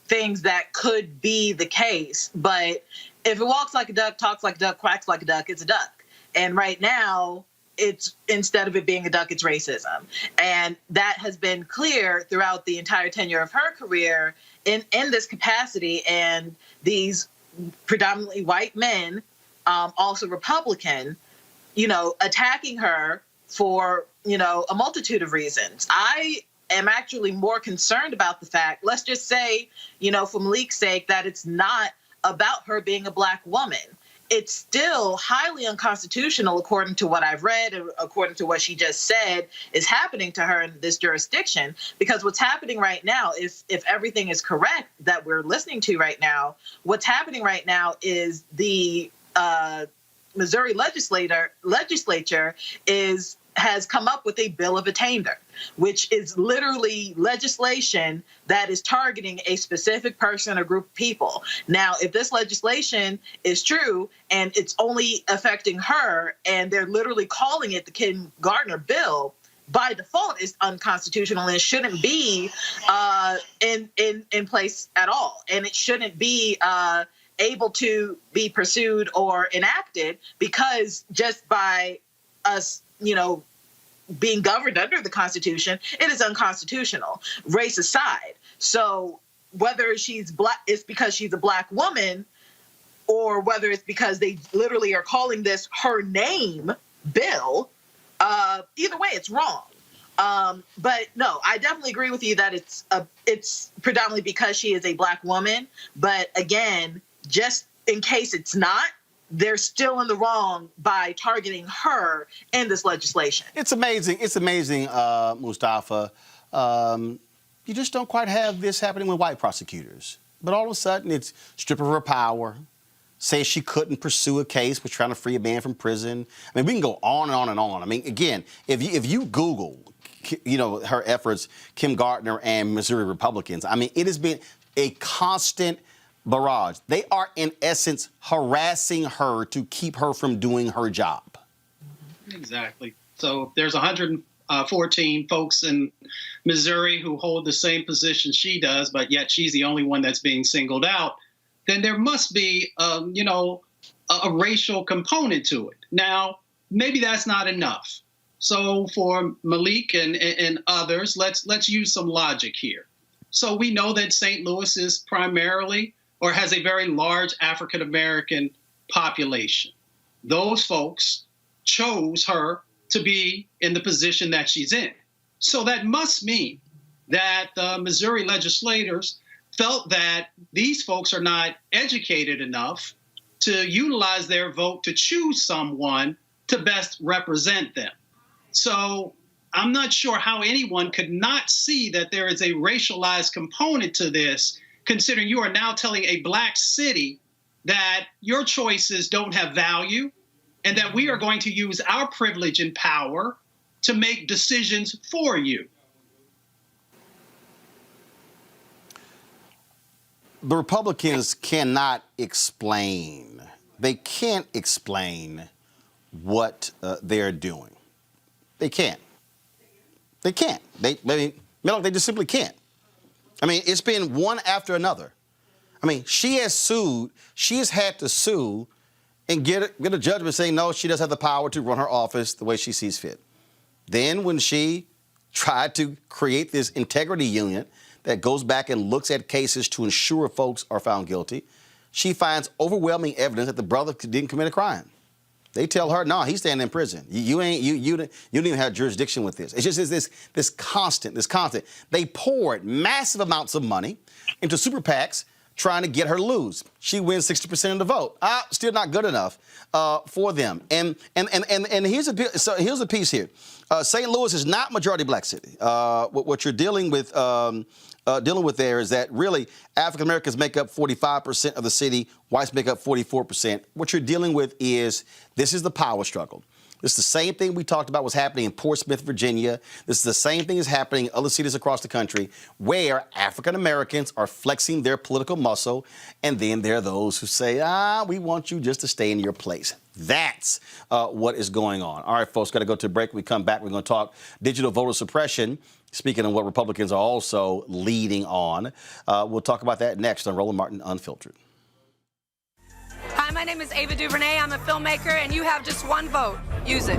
things that could be the case. But if it walks like a duck, talks like a duck, quacks like a duck, it's a duck. And right now, it's instead of it being a duck, it's racism. And that has been clear throughout the entire tenure of her career in this capacity. And these predominantly white men, also Republican, attacking her for, a multitude of reasons. I am actually more concerned about the fact, let's just say, for Malik's sake, that it's not about her being a Black woman. It's still highly unconstitutional, according to what I've read, and according to what she just said is happening to her in this jurisdiction. Because what's happening right now, if everything is correct that we're listening to right now, what's happening right now is the Missouri legislature has come up with a bill of attainder, which is literally legislation that is targeting a specific person or group of people. Now, if this legislation is true and it's only affecting her, and they're literally calling it the Kim Gardner bill, by default is unconstitutional and shouldn't be in place at all. And it shouldn't be able to be pursued or enacted, because just by us, being governed under the Constitution, it is unconstitutional, race aside. So whether she's Black, it's because she's a Black woman, or whether it's because they literally are calling this her name bill, either way, it's wrong. But no, I definitely agree with you that it's predominantly because she is a Black woman. But again, just in case it's not, they're still in the wrong by targeting her in this legislation. It's amazing. It's amazing, Mustafa. You just don't quite have this happening with white prosecutors. But all of a sudden, it's strip of her power, say she couldn't pursue a case with trying to free a man from prison. I mean, we can go on and on and on. I mean, again, if you Google, her efforts, Kim Gardner and Missouri Republicans, I mean, it has been a constant barrage. They are, in essence, harassing her to keep her from doing her job. Exactly. So there's 114 folks in Missouri who hold the same position she does, but yet she's the only one that's being singled out. Then there must be, a racial component to it. Now, maybe that's not enough. So for Malik and others, let's use some logic here. So we know that St. Louis is primarily, or has a very large African-American population. Those folks chose her to be in the position that she's in. So that must mean that the Missouri legislators felt that these folks are not educated enough to utilize their vote to choose someone to best represent them. So I'm not sure how anyone could not see that there is a racialized component to this, considering you are now telling a Black city that your choices don't have value and that we are going to use our privilege and power to make decisions for you. The Republicans cannot explain. They can't explain what they're doing. They can't. They can't. They just simply can't. I mean, it's been one after another. I mean, she has sued. She has had to sue and get a judgment saying, no, she does have the power to run her office the way she sees fit. Then when she tried to create this integrity unit that goes back and looks at cases to ensure folks are found guilty, she finds overwhelming evidence that the brother didn't commit a crime. They tell her, no, he's staying in prison. You don't even have jurisdiction with this. It's just this constant. They poured massive amounts of money into super PACs trying to get her to lose. She wins 60% of the vote. Still not good enough for them. And here's the piece here. St. Louis is not majority Black city. What you're dealing with there is that really African Americans make up 45% of the city, whites make up 44%. What you're dealing with is this is the power struggle. This is the same thing we talked about was happening in Portsmouth, Virginia. This is the same thing that's happening in other cities across the country where African Americans are flexing their political muscle, and then there are those who say, we want you just to stay in your place. That's what is going on. All right, folks, got to go to a break. When we come back, we're going to talk digital voter suppression, speaking of what Republicans are also leading on. We'll talk about that next on Roland Martin Unfiltered. Hi, my name is Ava DuVernay. I'm a filmmaker, and you have just one vote. Use it.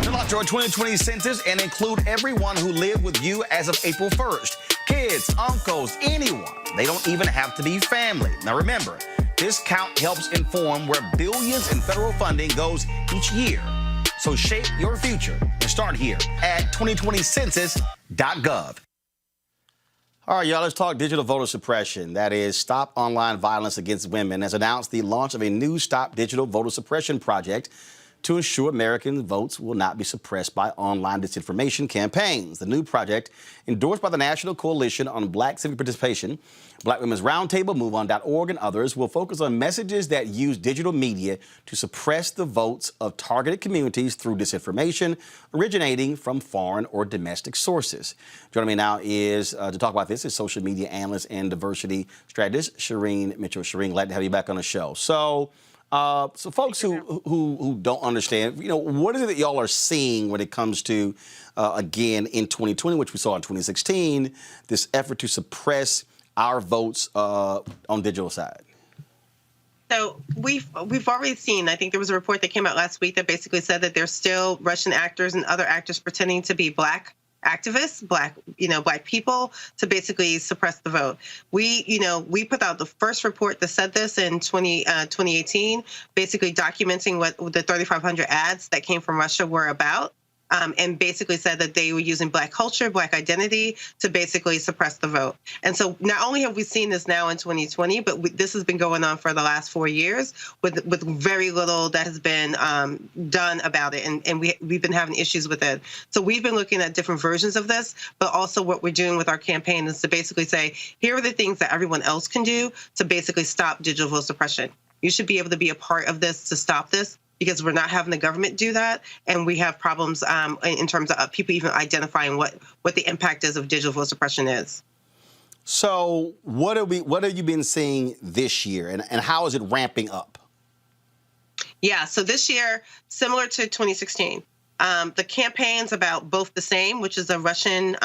Fill out your 2020 census and include everyone who lived with you as of April 1st. kids, uncles, anyone. They don't even have to be family. Now remember, this count helps inform where billions in federal funding goes each year. So shape your future and start here at 2020census.gov. All right, y'all, let's talk digital voter suppression. That is, Stop Online Violence Against Women has announced the launch of a new Stop Digital Voter Suppression project to ensure American votes will not be suppressed by online disinformation campaigns. The new project, endorsed by the National Coalition on Black Civic Participation, Black Women's Roundtable, MoveOn.org, and others, will focus on messages that use digital media to suppress the votes of targeted communities through disinformation originating from foreign or domestic sources. Joining me now is, to talk about this, is social media analyst and diversity strategist Shireen Mitchell. Shireen, glad to have you back on the show. So folks who don't understand, what is it that y'all are seeing when it comes to, again, in 2020, which we saw in 2016, this effort to suppress our votes on digital side? So we've already seen, I think there was a report that came out last week that basically said that there's still Russian actors and other actors pretending to be Black activists, Black people, to basically suppress the vote. We put out the first report that said this in 2018, basically documenting what the 3,500 ads that came from Russia were about. And basically said that they were using Black culture, Black identity to basically suppress the vote. And so not only have we seen this now in 2020, but this has been going on for the last 4 years with very little that has been done about it. And we've been having issues with it. So we've been looking at different versions of this, but also what we're doing with our campaign is to basically say, here are the things that everyone else can do to basically stop digital vote suppression. You should be able to be a part of this to stop this, because we're not having the government do that, and we have problems in terms of people even identifying what the impact is of digital vote suppression is. So what have you been seeing this year, and how is it ramping up? Yeah, so this year, similar to 2016, the campaign's about both the same, which is a Russian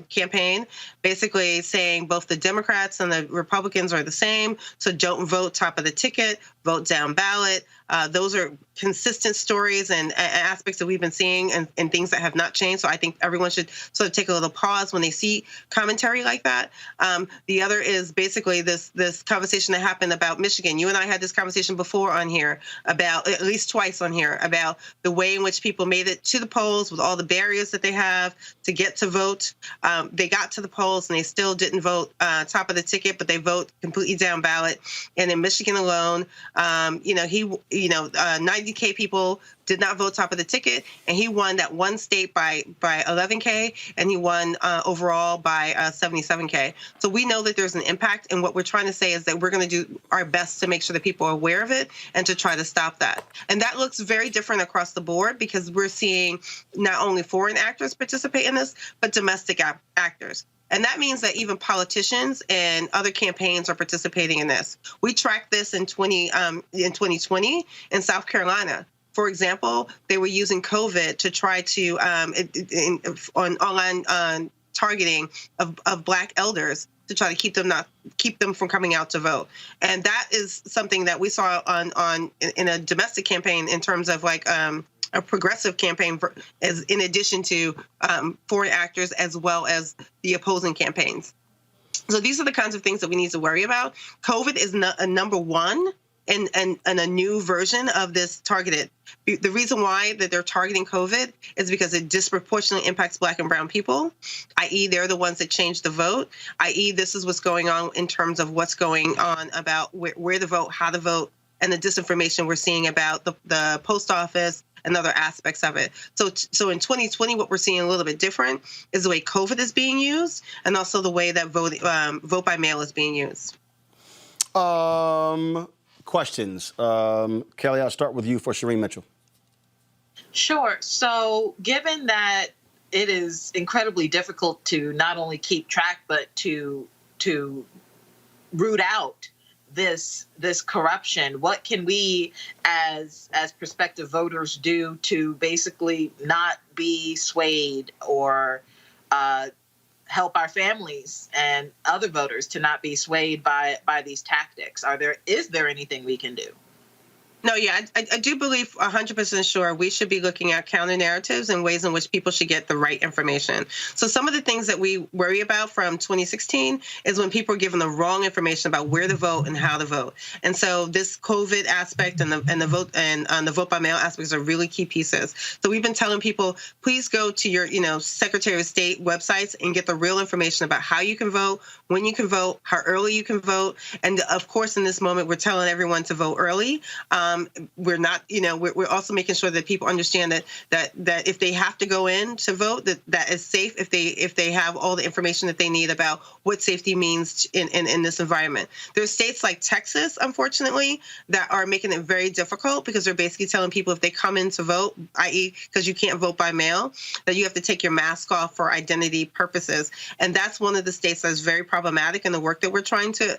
campaign, basically saying both the Democrats and the Republicans are the same, so don't vote top of the ticket, vote down ballot. Those are consistent stories and aspects that we've been seeing and things that have not changed. So I think everyone should sort of take a little pause when they see commentary like that. The other is basically this conversation that happened about Michigan. You and I had this conversation before on here about, at least twice on here, about the way in which people made it to the polls with all the barriers that they have to get to vote. They got to the polls and they still didn't vote top of the ticket, but they vote completely down ballot. And in Michigan alone, 90K people did not vote top of the ticket, and he won that one state by 11K, and he won overall by 77K. So we know that there's an impact, and what we're trying to say is that we're going to do our best to make sure that people are aware of it and to try to stop that. And that looks very different across the board because we're seeing not only foreign actors participate in this, but domestic actors. And that means that even politicians and other campaigns are participating in this. We tracked this in 2020 in South Carolina. For example, they were using COVID to try to on online targeting of Black elders to try to keep them from coming out to vote. And that is something that we saw in a domestic campaign in terms of like a progressive campaign as in addition to foreign actors as well as the opposing campaigns. So these are the kinds of things that we need to worry about. COVID is a number one and a new version of this targeted. The reason why that they're targeting COVID is because it disproportionately impacts Black and brown people, i.e. they're the ones that change the vote, i.e. this is what's going on in terms of what's going on about where to vote, how to vote, and the disinformation we're seeing about the post office and other aspects of it. So in 2020, what we're seeing a little bit different is the way COVID is being used and also the way that vote by mail is being used. Questions. Kelly, I'll start with you for Shireen Mitchell. Sure. So given that it is incredibly difficult to not only keep track, but to root out this corruption, what can we as prospective voters do to basically not be swayed or help our families and other voters to not be swayed by these tactics? Is there anything we can do? No, yeah, I do believe 100% sure we should be looking at counter narratives and ways in which people should get the right information. So some of the things that we worry about from 2016 is when people are given the wrong information about where to vote and how to vote. And so this COVID aspect and the vote and the vote by mail aspects are really key pieces. So we've been telling people, please go to your, Secretary of State websites and get the real information about how you can vote, when you can vote, how early you can vote. And of course, in this moment, we're telling everyone to vote early. We're not, we're also making sure that people understand that if they have to go in to vote, that is safe if they have all the information that they need about what safety means in this environment. There's states like Texas, unfortunately, that are making it very difficult because they're basically telling people if they come in to vote, i.e., because you can't vote by mail, that you have to take your mask off for identity purposes. And that's one of the states that's very problematic in the work that we're trying to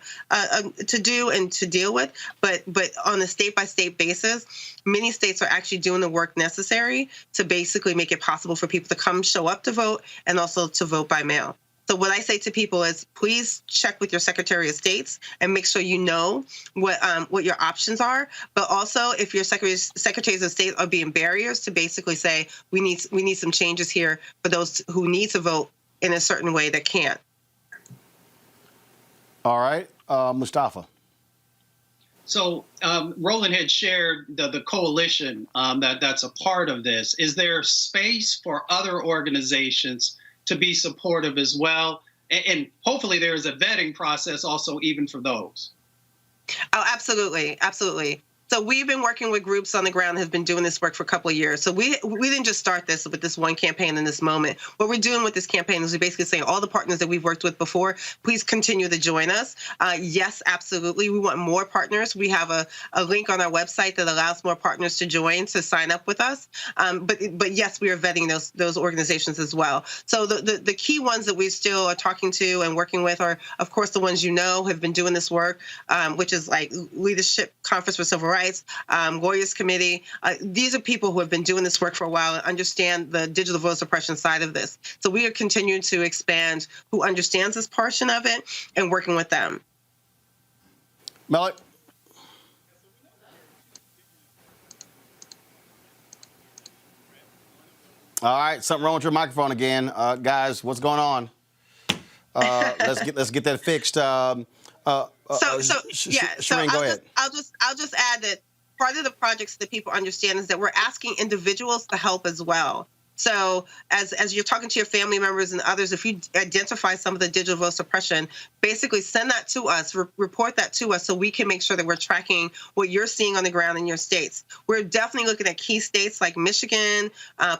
do and to deal with. But on a state-by-state basis, many states are actually doing the work necessary to basically make it possible for people to show up to vote and also to vote by mail. So what I say to people is, please check with your Secretary of States and make sure you know what your options are. But also, if your secretaries of state are being barriers, to basically say we need some changes here for those who need to vote in a certain way that can't. All right, Mustafa. So Roland had shared the coalition that's a part of this. Is there space for other organizations to be supportive as well? And hopefully there is a vetting process also even for those. Oh, absolutely. Absolutely. So we've been working with groups on the ground, have been doing this work for a couple of years. So we didn't just start this with this one campaign in this moment. What we're doing with this campaign is we basically saying all the partners that we've worked with before, please continue to join us. Yes, absolutely. We want more partners. We have a link on our website that allows more partners to join, to sign up with us. But yes, we are vetting those organizations as well. So the key ones that we still are talking to and working with are, of course, the ones have been doing this work, which is like Leadership Conference for Civil Rights, Lawyers Committee. These are people who have been doing this work for a while and understand the digital voter suppression side of this. So we are continuing to expand who understands this portion of it and working with them. Malik? All right, something wrong with your microphone again. Guys, what's going on? Let's get that fixed. Shireen, go ahead. I'll just add that part of the projects that people understand is that we're asking individuals to help as well. So as you're talking to your family members and others, if you identify some of the digital vote suppression, basically send that to us, report that to us so we can make sure that we're tracking what you're seeing on the ground in your states. We're definitely looking at key states like Michigan,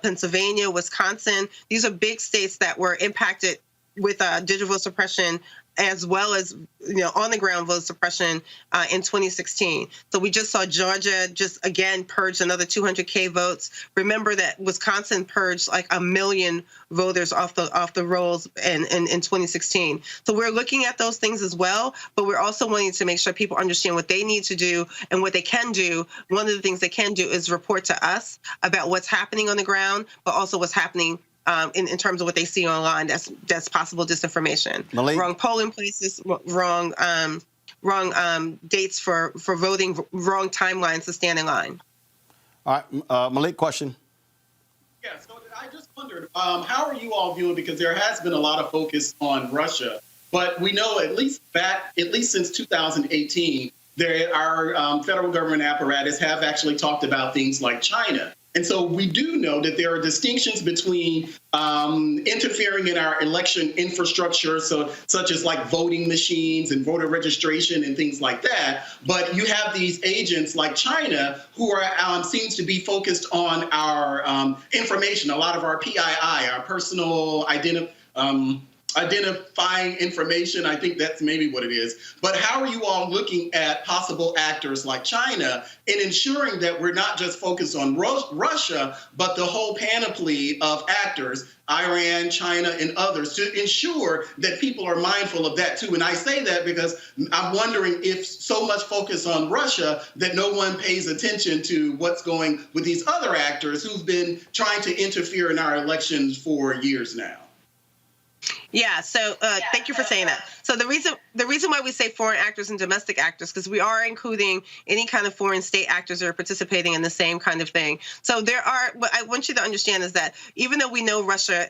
Pennsylvania, Wisconsin. These are big states that were impacted with digital vote suppression, as well as on the ground vote suppression in 2016. So we just saw Georgia just again purge another 200K votes. Remember that Wisconsin purged like 1 million voters off the rolls in 2016. So we're looking at those things as well, but we're also wanting to make sure people understand what they need to do and what they can do. One of the things they can do is report to us about what's happening on the ground, but also what's happening in terms of what they see online, that's possible disinformation. Malik? Wrong polling places, wrong dates for voting, wrong timelines to stand in line. All right, Malik, question. Yeah, so I just wondered, how are you all viewing, because there has been a lot of focus on Russia, but we know at least since 2018, our federal government apparatus have actually talked about things like China. And so we do know that there are distinctions between interfering in our election infrastructure, such as like voting machines and voter registration and things like that. But you have these agents like China who are seems to be focused on our information, a lot of our PII, our personal identifying information. I think that's maybe what it is. But how are you all looking at possible actors like China in ensuring that we're not just focused on Russia, but the whole panoply of actors, Iran, China, and others, to ensure that people are mindful of that too? And I say that because I'm wondering if so much focus on Russia that no one pays attention to what's going with these other actors who've been trying to interfere in our elections for years now. Yeah, so thank you for saying that. So the reason why we say foreign actors and domestic actors, because we are including any kind of foreign state actors that are participating in the same kind of thing. So there are, what I want you to understand is that even though we know Russia,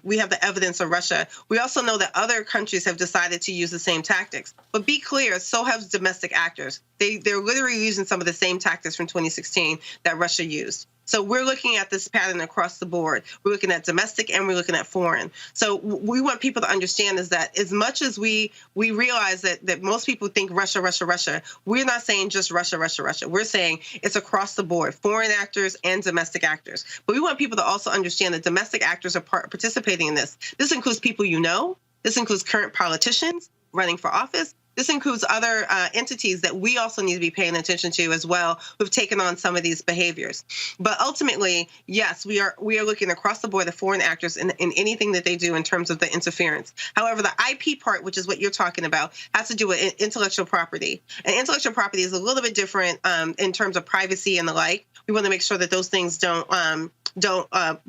we have the evidence of Russia, we also know that other countries have decided to use the same tactics. But be clear, so have domestic actors. They're literally using some of the same tactics from 2016 that Russia used. So we're looking at this pattern across the board. We're looking at domestic and we're looking at foreign. So we want people to understand is that as much as we realize that most people think Russia, Russia, Russia, we're not saying just Russia, Russia, Russia. We're saying it's across the board, foreign actors and domestic actors. But we want people to also understand that domestic actors are participating in this. This includes people you know. This includes current politicians running for office. This includes other entities that we also need to be paying attention to as well, who've taken on some of these behaviors. But ultimately, yes, we are looking across the board at foreign actors in anything that they do in terms of the interference. However, the IP part, which is what you're talking about, has to do with intellectual property. And intellectual property is a little bit different in terms of privacy and the like. We want to make sure that those things don't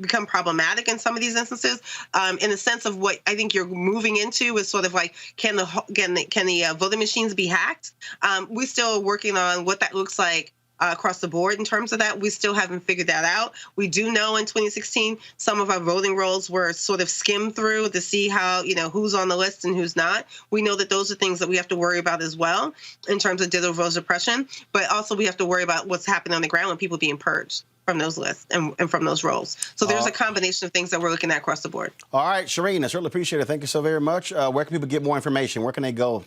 become problematic in some of these instances. In the sense of what I think you're moving into is sort of like, can the voting machines be hacked? We still are working on what that looks like across the board in terms of that. We still haven't figured that out. We do know in 2016, some of our voting rolls were sort of skimmed through to see how, who's on the list and who's not. We know that those are things that we have to worry about as well in terms of digital voter suppression, but also we have to worry about what's happening on the ground when people being purged from those lists and from those roles. So there's a combination of things that we're looking at across the board. All right, Shireen, I certainly appreciate it. Thank you so very much. Where can people get more information? Where can they go?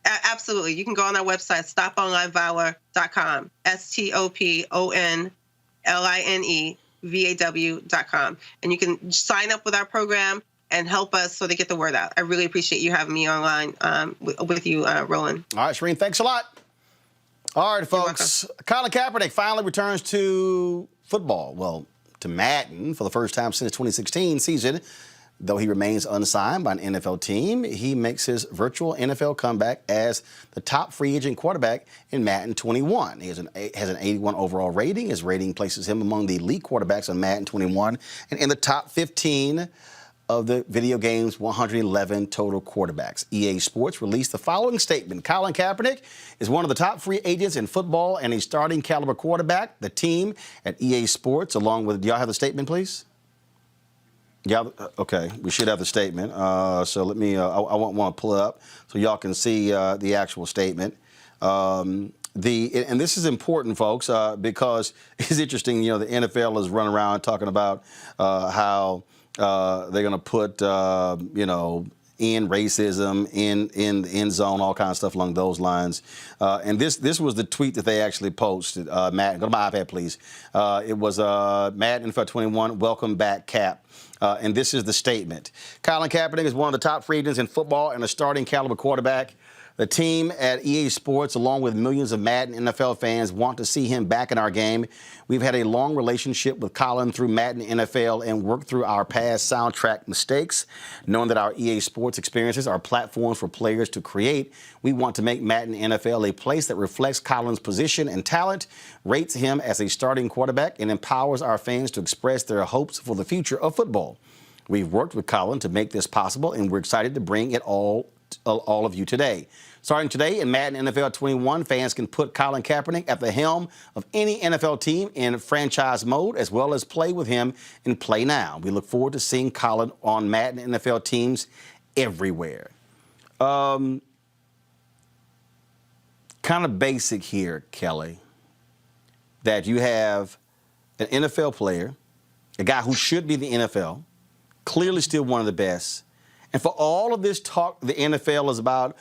Absolutely. You can go on our website, stoponlinevalor.com, STOPONLINEVAW.com. And you can sign up with our program and help us so they get the word out. I really appreciate you having me online with you, Roland. All right, Shireen, thanks a lot. All right, folks. Colin Kaepernick finally returns to football. Well, to Madden for the first time since 2016 season. Though he remains unsigned by an NFL team, he makes his virtual NFL comeback as the top free agent quarterback in Madden 21. He has an 81 overall rating. His rating places him among the elite quarterbacks on Madden 21 and in the top 15 of the video game's 111 total quarterbacks. EA Sports released the following statement. Colin Kaepernick is one of the top free agents in football and a starting caliber quarterback. The team at EA Sports, along with, do y'all have the statement, please? Yeah, okay, we should have the statement. So let me, I want to pull it up so y'all can see the actual statement. And this is important, folks, because it's interesting, the NFL is running around talking about how they're going to put, in racism, in the end zone, all kinds of stuff along those lines. And this was the tweet that they actually posted. Matt, go to my iPad, please. It was Madden NFL 21, welcome back, Cap. And this is the statement. Colin Kaepernick is one of the top free agents in football and a starting caliber quarterback. The team at EA Sports, along with millions of Madden NFL fans, want to see him back in our game. We've had a long relationship with Colin through Madden NFL and worked through our past soundtrack mistakes. Knowing that our EA Sports experiences are platforms for players to create, we want to make Madden NFL a place that reflects Colin's position and talent, rates him as a starting quarterback, and empowers our fans to express their hopes for the future of football. We've worked with Colin to make this possible, and we're excited to bring it all of you today. Starting today in Madden NFL 21, fans can put Colin Kaepernick at the helm of any NFL team in franchise mode, as well as play with him in Play Now. We look forward to seeing Colin on Madden NFL teams everywhere. Kind of basic here, Kelly, that you have an NFL player, a guy who should be the NFL, clearly still one of the best. And for all of this talk, the NFL is about,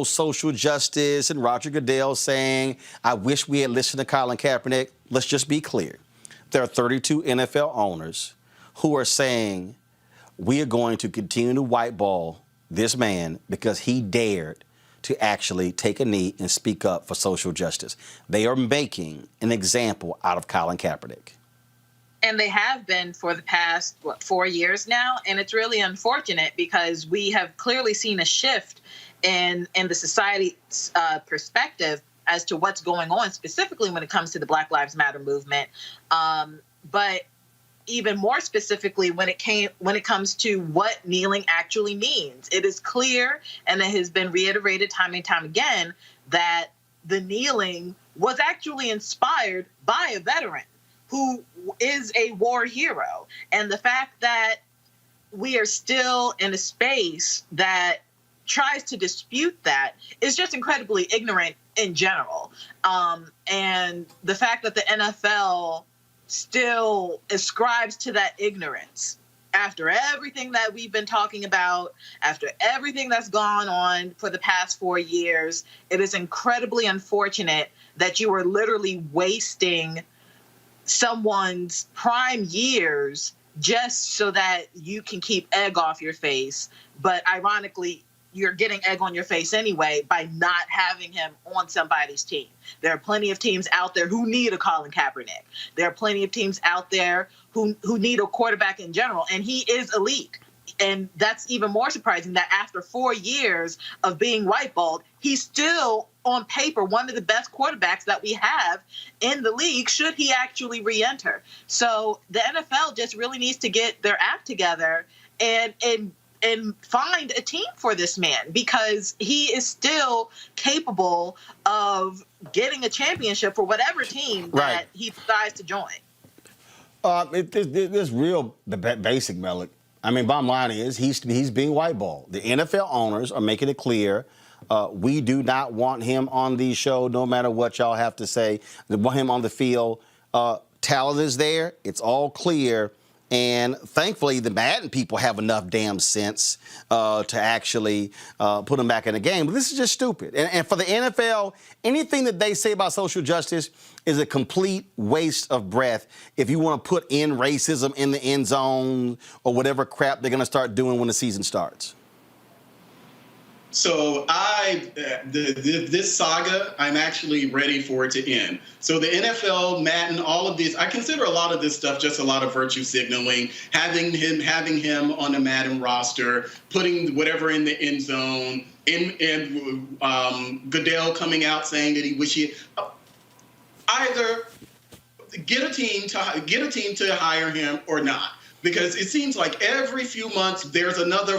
social justice and Roger Goodell saying, I wish we had listened to Colin Kaepernick. Let's just be clear. There are 32 NFL owners who are saying, we are going to continue to whiteball this man because he dared to actually take a knee and speak up for social justice. They are making an example out of Colin Kaepernick. And they have been for the past, 4 years now. And it's really unfortunate because we have clearly seen a shift in the society's perspective as to what's going on, specifically when it comes to the Black Lives Matter movement. But even more specifically when it comes to what kneeling actually means. It is clear, and it has been reiterated time and time again, that the kneeling was actually inspired by a veteran who is a war hero. And the fact that we are still in a space that tries to dispute that is just incredibly ignorant in general. And the fact that the NFL still ascribes to that ignorance after everything that we've been talking about, after everything that's gone on for the past 4 years, it is incredibly unfortunate that you are literally wasting someone's prime years just so that you can keep egg off your face. But ironically, you're getting egg on your face anyway by not having him on somebody's team. There are plenty of teams out there who need a Colin Kaepernick. There are plenty of teams out there who need a quarterback in general, and he is elite. And that's even more surprising that after 4 years of being whiteballed, he's still on paper one of the best quarterbacks that we have in the league should he actually re-enter. So the NFL just really needs to get their act together and find a team for this man, because he is still capable of getting a championship for whatever team that he decides to join. This real basic, Malik. I mean, bottom line is he's being whiteballed. The NFL owners are making it clear we do not want him on the show, no matter what y'all have to say. They want him on the field. Talent is there. It's all clear. And thankfully, the Madden people have enough damn sense to actually put him back in the game. But this is just stupid. And for the NFL, anything that they say about social justice is a complete waste of breath if you want to put in racism in the end zone or whatever crap they're going to start doing when the season starts. So this saga, I'm actually ready for it to end. So the NFL, Madden, all of this, I consider a lot of this stuff just a lot of virtue signaling, having him on the Madden roster, putting whatever in the end zone, and Goodell coming out saying that he wish he either get a team to hire him or not. Because it seems like every few months there's another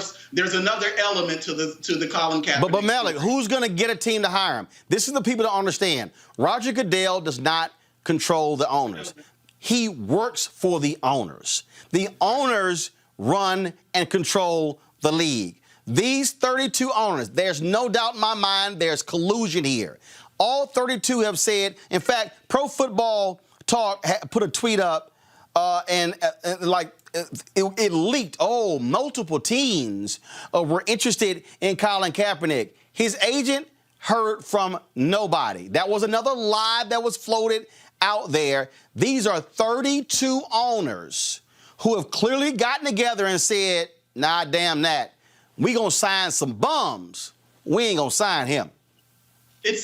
element to the Colin Kaepernick. But Malik, who's going to get a team to hire him? This is the people to understand. Roger Goodell does not control the owners. He works for the owners. The owners run and control the league. These 32 owners, there's no doubt in my mind there's collusion here. All 32 have said, in fact, Pro Football Talk put a tweet up it leaked. Oh, multiple teams were interested in Colin Kaepernick. His agent heard from nobody. That was another lie that was floated out there. These are 32 owners who have clearly gotten together and said, nah, damn that. We gonna sign some bums. We ain't gonna sign him. It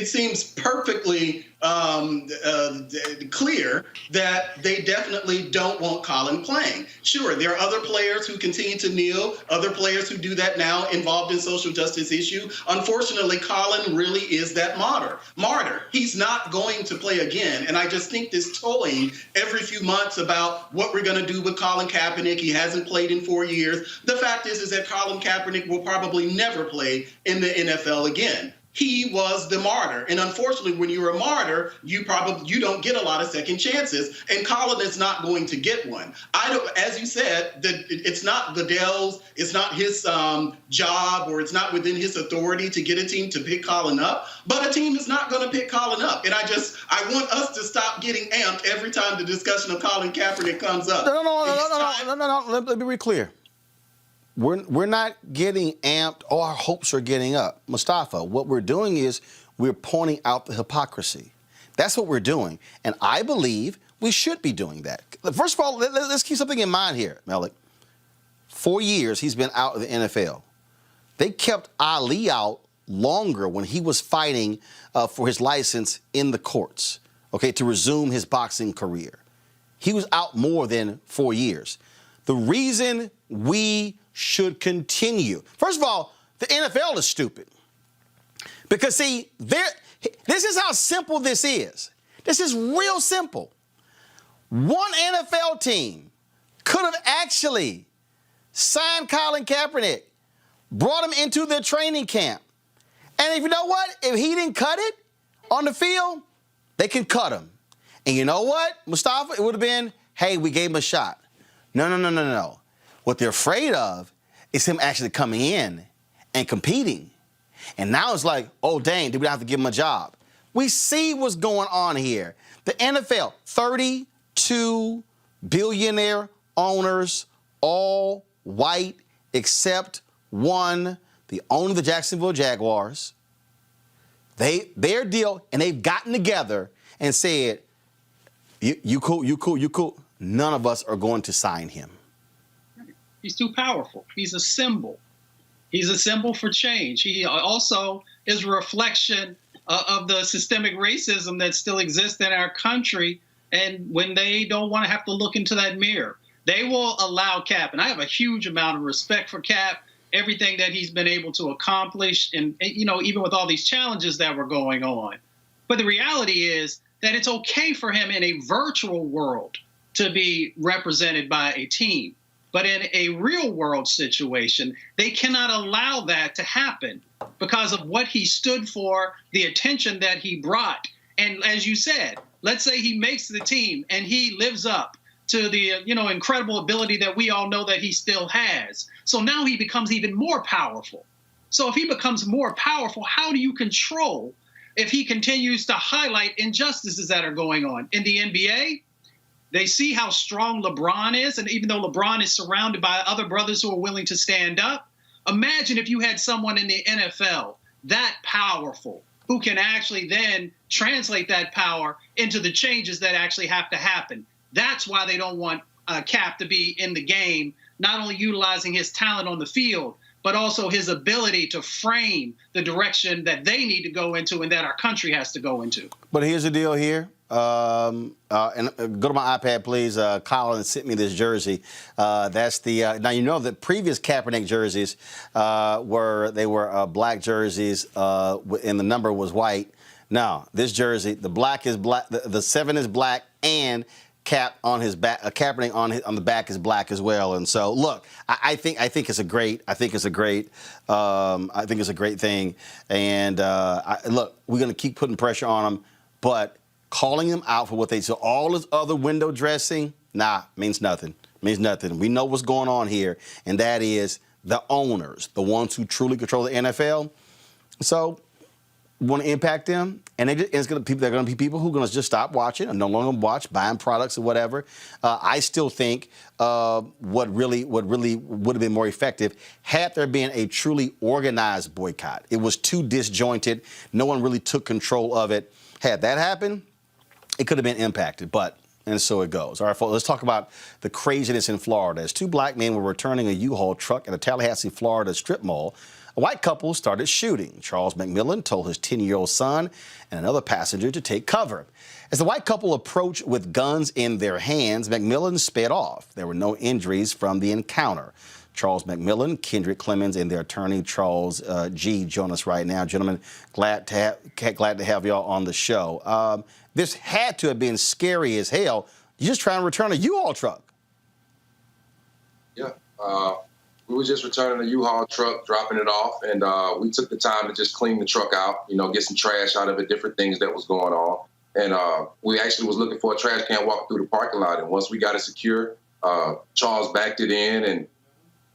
seems perfectly clear that they definitely don't want Colin playing. Sure, there are other players who continue to kneel, other players who do that now involved in social justice issue. Unfortunately, Colin really is that martyr. He's not going to play again. And I just think this toying every few months about what we're going to do with Colin Kaepernick. He hasn't played in 4 years. The fact is that Colin Kaepernick will probably never play in the NFL again. He was the martyr. And unfortunately, when you're a martyr, you don't get a lot of second chances. And Colin is not going to get one. As you said, it's not Goodell's, it's not his job, or it's not within his authority to get a team to pick Colin up. But a team is not going to pick Colin up. And I want us to stop getting amped every time the discussion of Colin Kaepernick comes up. No. Let me be clear. We're not getting amped, or our hopes are getting up. Mustafa, what we're doing is we're pointing out the hypocrisy. That's what we're doing. And I believe we should be doing that. First of all, let's keep something in mind here, Malik. 4 years he's been out of the NFL. They kept Ali out longer when he was fighting for his license in the courts, to resume his boxing career. He was out more than 4 years. The reason we should continue. First of all, the NFL is stupid. Because, see, this is how simple this is. This is real simple. one NFL team could have actually signed Colin Kaepernick, brought him into their training camp. And if you know what? If he didn't cut it on the field, they can cut him. And you know what, Mustafa? It would have been, hey, we gave him a shot. No. What they're afraid of is him actually coming in and competing. And now it's like, oh, dang, did we have to give him a job? We see what's going on here. The NFL, 32 billionaire owners, all white except one, the owner of the Jacksonville Jaguars. Their deal, and they've gotten together and said, you cool. None of us are going to sign him. He's too powerful. He's a symbol. He's a symbol for change. He also is a reflection of the systemic racism that still exists in our country. And when they don't want to have to look into that mirror, they will allow Cap. And I have a huge amount of respect for Cap, everything that he's been able to accomplish, and even with all these challenges that were going on. But the reality is that it's okay for him in a virtual world to be represented by a team. But in a real world situation, they cannot allow that to happen because of what he stood for, the attention that he brought. And as you said, let's say he makes the team and he lives up to the incredible ability that we all know that he still has. So now he becomes even more powerful. So if he becomes more powerful, how do you control if he continues to highlight injustices that are going on? In the NBA, they see how strong LeBron is, and even though LeBron is surrounded by other brothers who are willing to stand up, imagine if you had someone in the NFL that powerful who can actually then translate that power into the changes that actually have to happen. That's why they don't want Cap to be in the game, not only utilizing his talent on the field, but also his ability to frame the direction that they need to go into and that our country has to go into. But here's the deal here. And go to my iPad, please. Colin sent me this jersey. That's the now you know the previous Kaepernick jerseys were black jerseys, and the number was white. Now this jersey, the black is black. The 7 is black, and Cap on his back, Kaepernick on the back is black as well. And so, look, I think it's a great thing. And look, we're gonna keep putting pressure on him, but calling them out for what they do. All this other window dressing, means nothing. Means nothing. We know what's going on here, and that is the owners, the ones who truly control the NFL. So, we want to impact them, and they're going to be people who are going to just stop watching and no longer watch, buying products or whatever. I still think what really would have been more effective had there been a truly organized boycott. It was too disjointed. No one really took control of it. Had that happened, it could have been impacted, and so it goes. All right, folks, let's talk about the craziness in Florida. As 2 black men were returning a U-Haul truck at a Tallahassee, Florida strip mall, a white couple started shooting. Charles McMillan told his 10-year-old son and another passenger to take cover. As the white couple approached with guns in their hands, McMillan sped off. There were no injuries from the encounter. Charles McMillan, Kendrick Clemens, and their attorney, Charles G., join us right now. Gentlemen, glad to have y'all on the show. This had to have been scary as hell. You're just trying to return a U-Haul truck. Yeah. We were just returning a U-Haul truck, dropping it off, and we took the time to just clean the truck out, get some trash out of it, different things that was going on. And we actually was looking for a trash can, walk through the parking lot. And once we got it secure, Charles backed it in and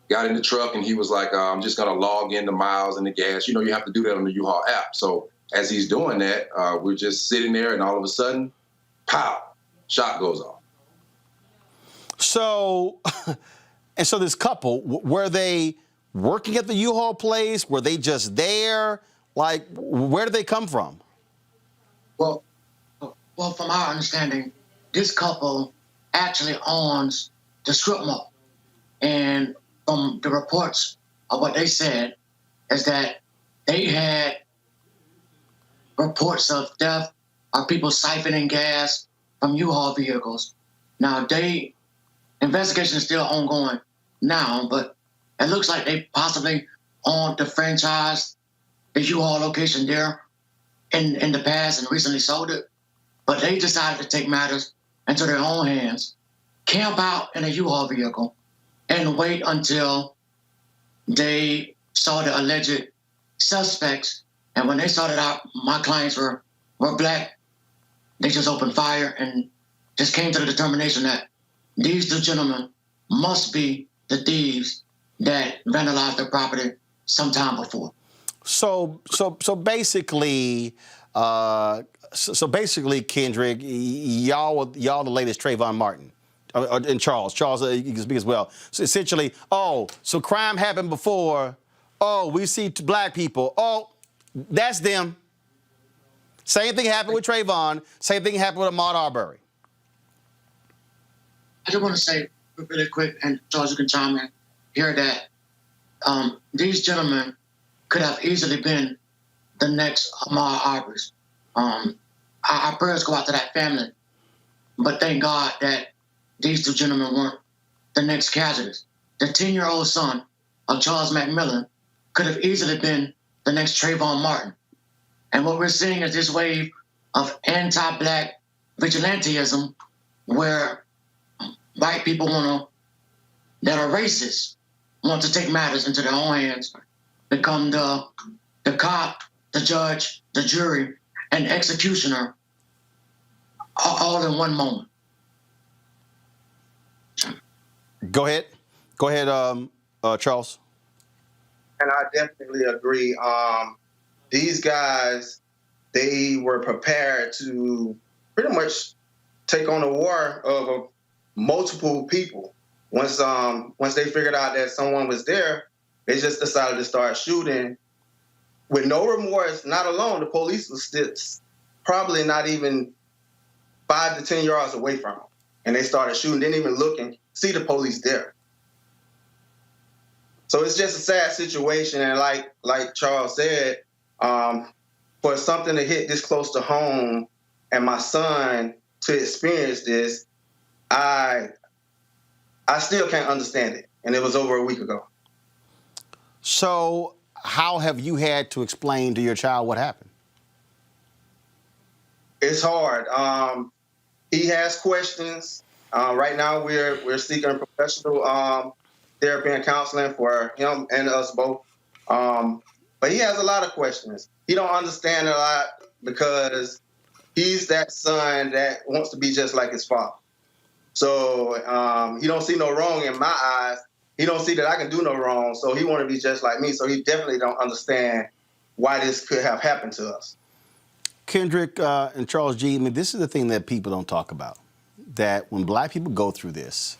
got in the truck, and he was like, I'm just going to log in the miles and the gas. You have to do that on the U-Haul app. So as he's doing that, we're just sitting there, and all of a sudden, pow, shot goes off. So... And so this couple, were they working at the U-Haul place? Were they just there? Like, where did they come from? Well, from our understanding, this couple actually owns the strip mall. And from the reports of what they said is that they had reports of theft of people siphoning gas from U-Haul vehicles. Now, investigation is still ongoing now, but it looks like they possibly owned the franchise, the U-Haul location there in the past and recently sold it. But they decided to take matters into their own hands, camp out in a U-Haul vehicle, and wait until they saw the alleged suspects. And when they saw that my clients were black, they just opened fire and just came to the determination that these two gentlemen must be the thieves that vandalized their property sometime before. So basically, Kendrick, y'all the latest Trayvon Martin, and Charles, you can speak as well. So essentially, so crime happened before. Oh, we see black people. Oh, that's them. Same thing happened with Trayvon. Same thing happened with Ahmaud Arbery. I just want to say really quick, and Charles, you can chime in here, that these gentlemen could have easily been the next Ahmaud Arbery's. Our prayers go out to that family, but thank God that these two gentlemen weren't the next casualties. The 10-year-old son of Charles McMillan could have easily been the next Trayvon Martin. And what we're seeing is this wave of anti-black vigilantism, where white people that are racist, want to take matters into their own hands, become the cop, the judge, the jury, and executioner, all in one moment. Go ahead, Charles. And I definitely agree. These guys, they were prepared to pretty much take on a war of multiple people. Once they figured out that someone was there, they just decided to start shooting with no remorse. Not alone, the police was still probably not even 5 to 10 yards away from them, and they started shooting. Didn't even look and see the police there. So it's just a sad situation, and like Charles said, for something to hit this close to home, and my son to experience this, I still can't understand it, and it was over a week ago. So how have you had to explain to your child what happened? It's hard. He has questions. Right now, we're seeking professional therapy and counseling for him and us both. But he has a lot of questions. He don't understand a lot because he's that son that wants to be just like his father. So he don't see no wrong in my eyes. He don't see that I can do no wrong. So he want to be just like me. So he definitely don't understand why this could have happened to us. Kendrick and Charles G., I mean, this is the thing that people don't talk about, that when black people go through this,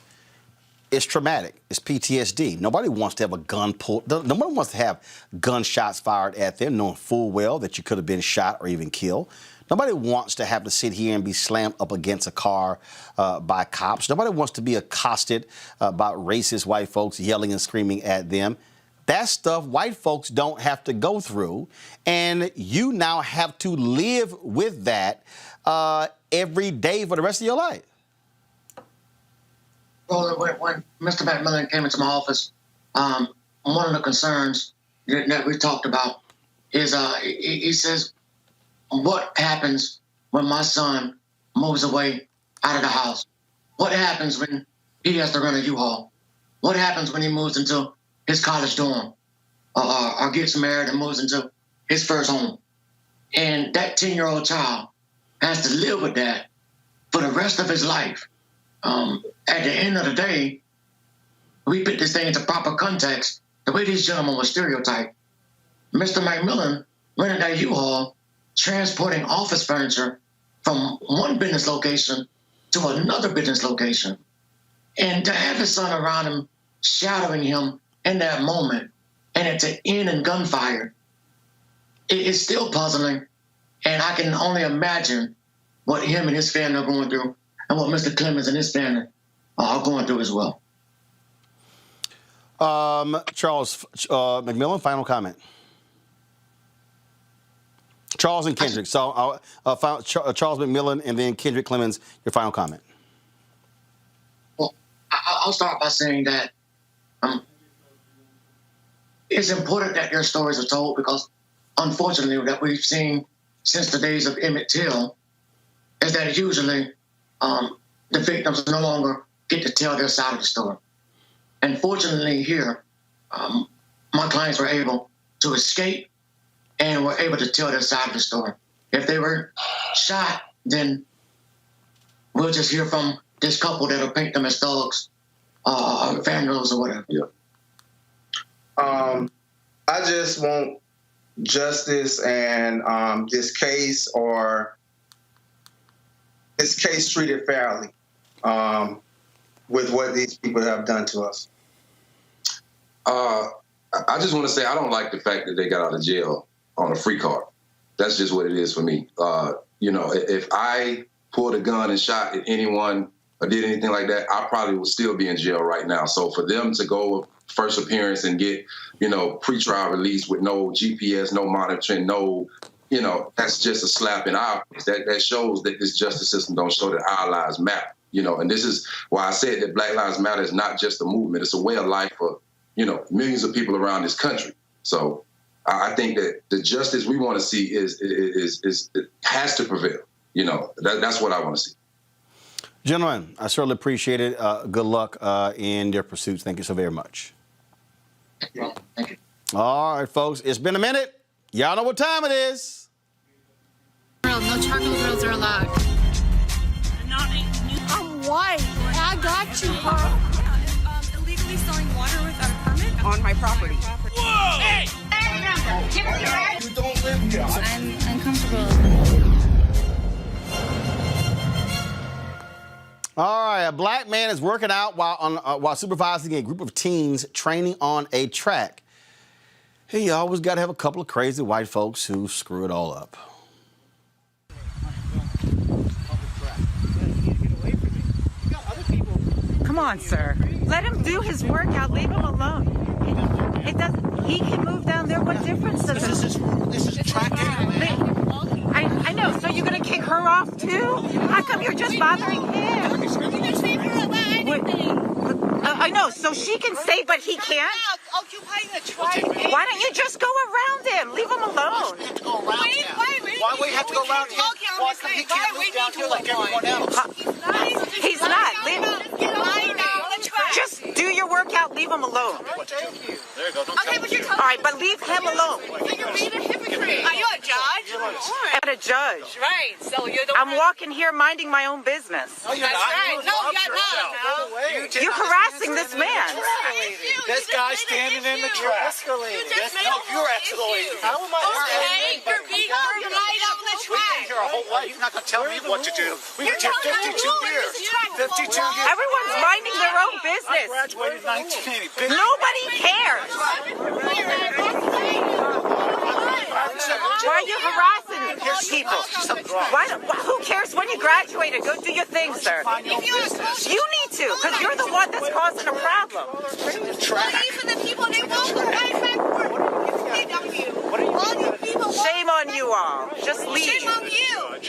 it's traumatic. It's PTSD. Nobody wants to have a gun pulled. Nobody wants to have gunshots fired at them, knowing full well that you could have been shot or even killed. Nobody wants to have to sit here and be slammed up against a car by cops. Nobody wants to be accosted by racist white folks yelling and screaming at them. That stuff white folks don't have to go through, and you now have to live with that every day for the rest of your life. Well, when Mr. McMillan came into my office, one of the concerns that we talked about is he says, what happens when my son moves away out of the house? What happens when he has to run a U-Haul? What happens when he moves into his college dorm or gets married and moves into his first home? And that 10-year-old child has to live with that for the rest of his life. At the end of the day, we put this thing into proper context. The way these gentlemen were stereotyped, Mr. McMillan rented that U-Haul, transporting office furniture from one business location to another business location. And to have his son around him, shadowing him in that moment, and it to end in gunfire, it's still puzzling. And I can only imagine what him and his family are going through, and what Mr. Clemens and his family are going through as well. Charles McMillan, final comment. Charles and Kendrick. So Charles McMillan and then Kendrick Clemens, your final comment. Well, I'll start by saying that it's important that their stories are told, because unfortunately that we've seen since the days of Emmett Till is that usually the victims no longer get to tell their side of the story. And fortunately here, my clients were able to escape and were able to tell their side of the story. If they were shot, then we'll just hear from this couple that'll paint them as thugs, vandals or whatever. Yeah. I just want justice and this case treated fairly with what these people have done to us. I just want to say I don't like the fact that they got out of jail on a free card. That's just what it is for me. You know, if I pulled a gun and shot at anyone or did anything like that, I probably would still be in jail right now. So for them to go first appearance and get, you know, pretrial release with no GPS, no monitoring, no, you know, that's just a slap in our face. That shows that this justice system don't show that our lives matter, you know. And this is why I said that Black Lives Matter is not just a movement. It's a way of life for, you know, millions of people around this country. So I think that the justice we want to see is it has to prevail. You know, that's what I want to see. Gentlemen, I certainly appreciate it. Good luck in your pursuits. Thank you so very much. Thank you. All right, folks, it's been a minute. Y'all know what time it is. No charcoal grills are allowed. I'm white. I got you, huh? Illegally selling water without a permit On my property. Whoa! Hey! You don't live here. I'm uncomfortable. All right, a black man is working out while supervising a group of teens training on a track. Hey, you always got to have a couple of crazy white folks who screw it all up. Come on, sir. Let him do his workout. Leave him alone. It doesn't. He can move down there. What difference does it? This is track anyway. I know. So you're gonna kick her off too? How come you're just bothering him? I know. So she can stay, but he can't. Occupying the track. Why don't you just go around him? Leave him alone. Why we have to go around him? Why come he can't move down here like everyone else? He's not. Just do your workout. Leave him alone. Thank you. There you go. Okay, but you're telling All right, but leave him alone. You're being a hypocrite. Are you a judge? I'm a judge. Right. So you're the I'm walking here minding my own business. No, you're not. Right. No, you're not. You're harassing this man. This guy standing in the track. No, you're escalating. How am I escalating? You're being right on the track. We've been here our whole life. You're not going to tell me what to do. We've been here 52 years. 52 years. Everyone's minding their own business. I graduated in 1980. Nobody cares. Why are you harassing people? Who cares when you graduated? Go do your thing, sir. You need to, because you're the one that's causing a problem. For the people, they won't go right backward. Shame on you all. Just leave. Shame on you.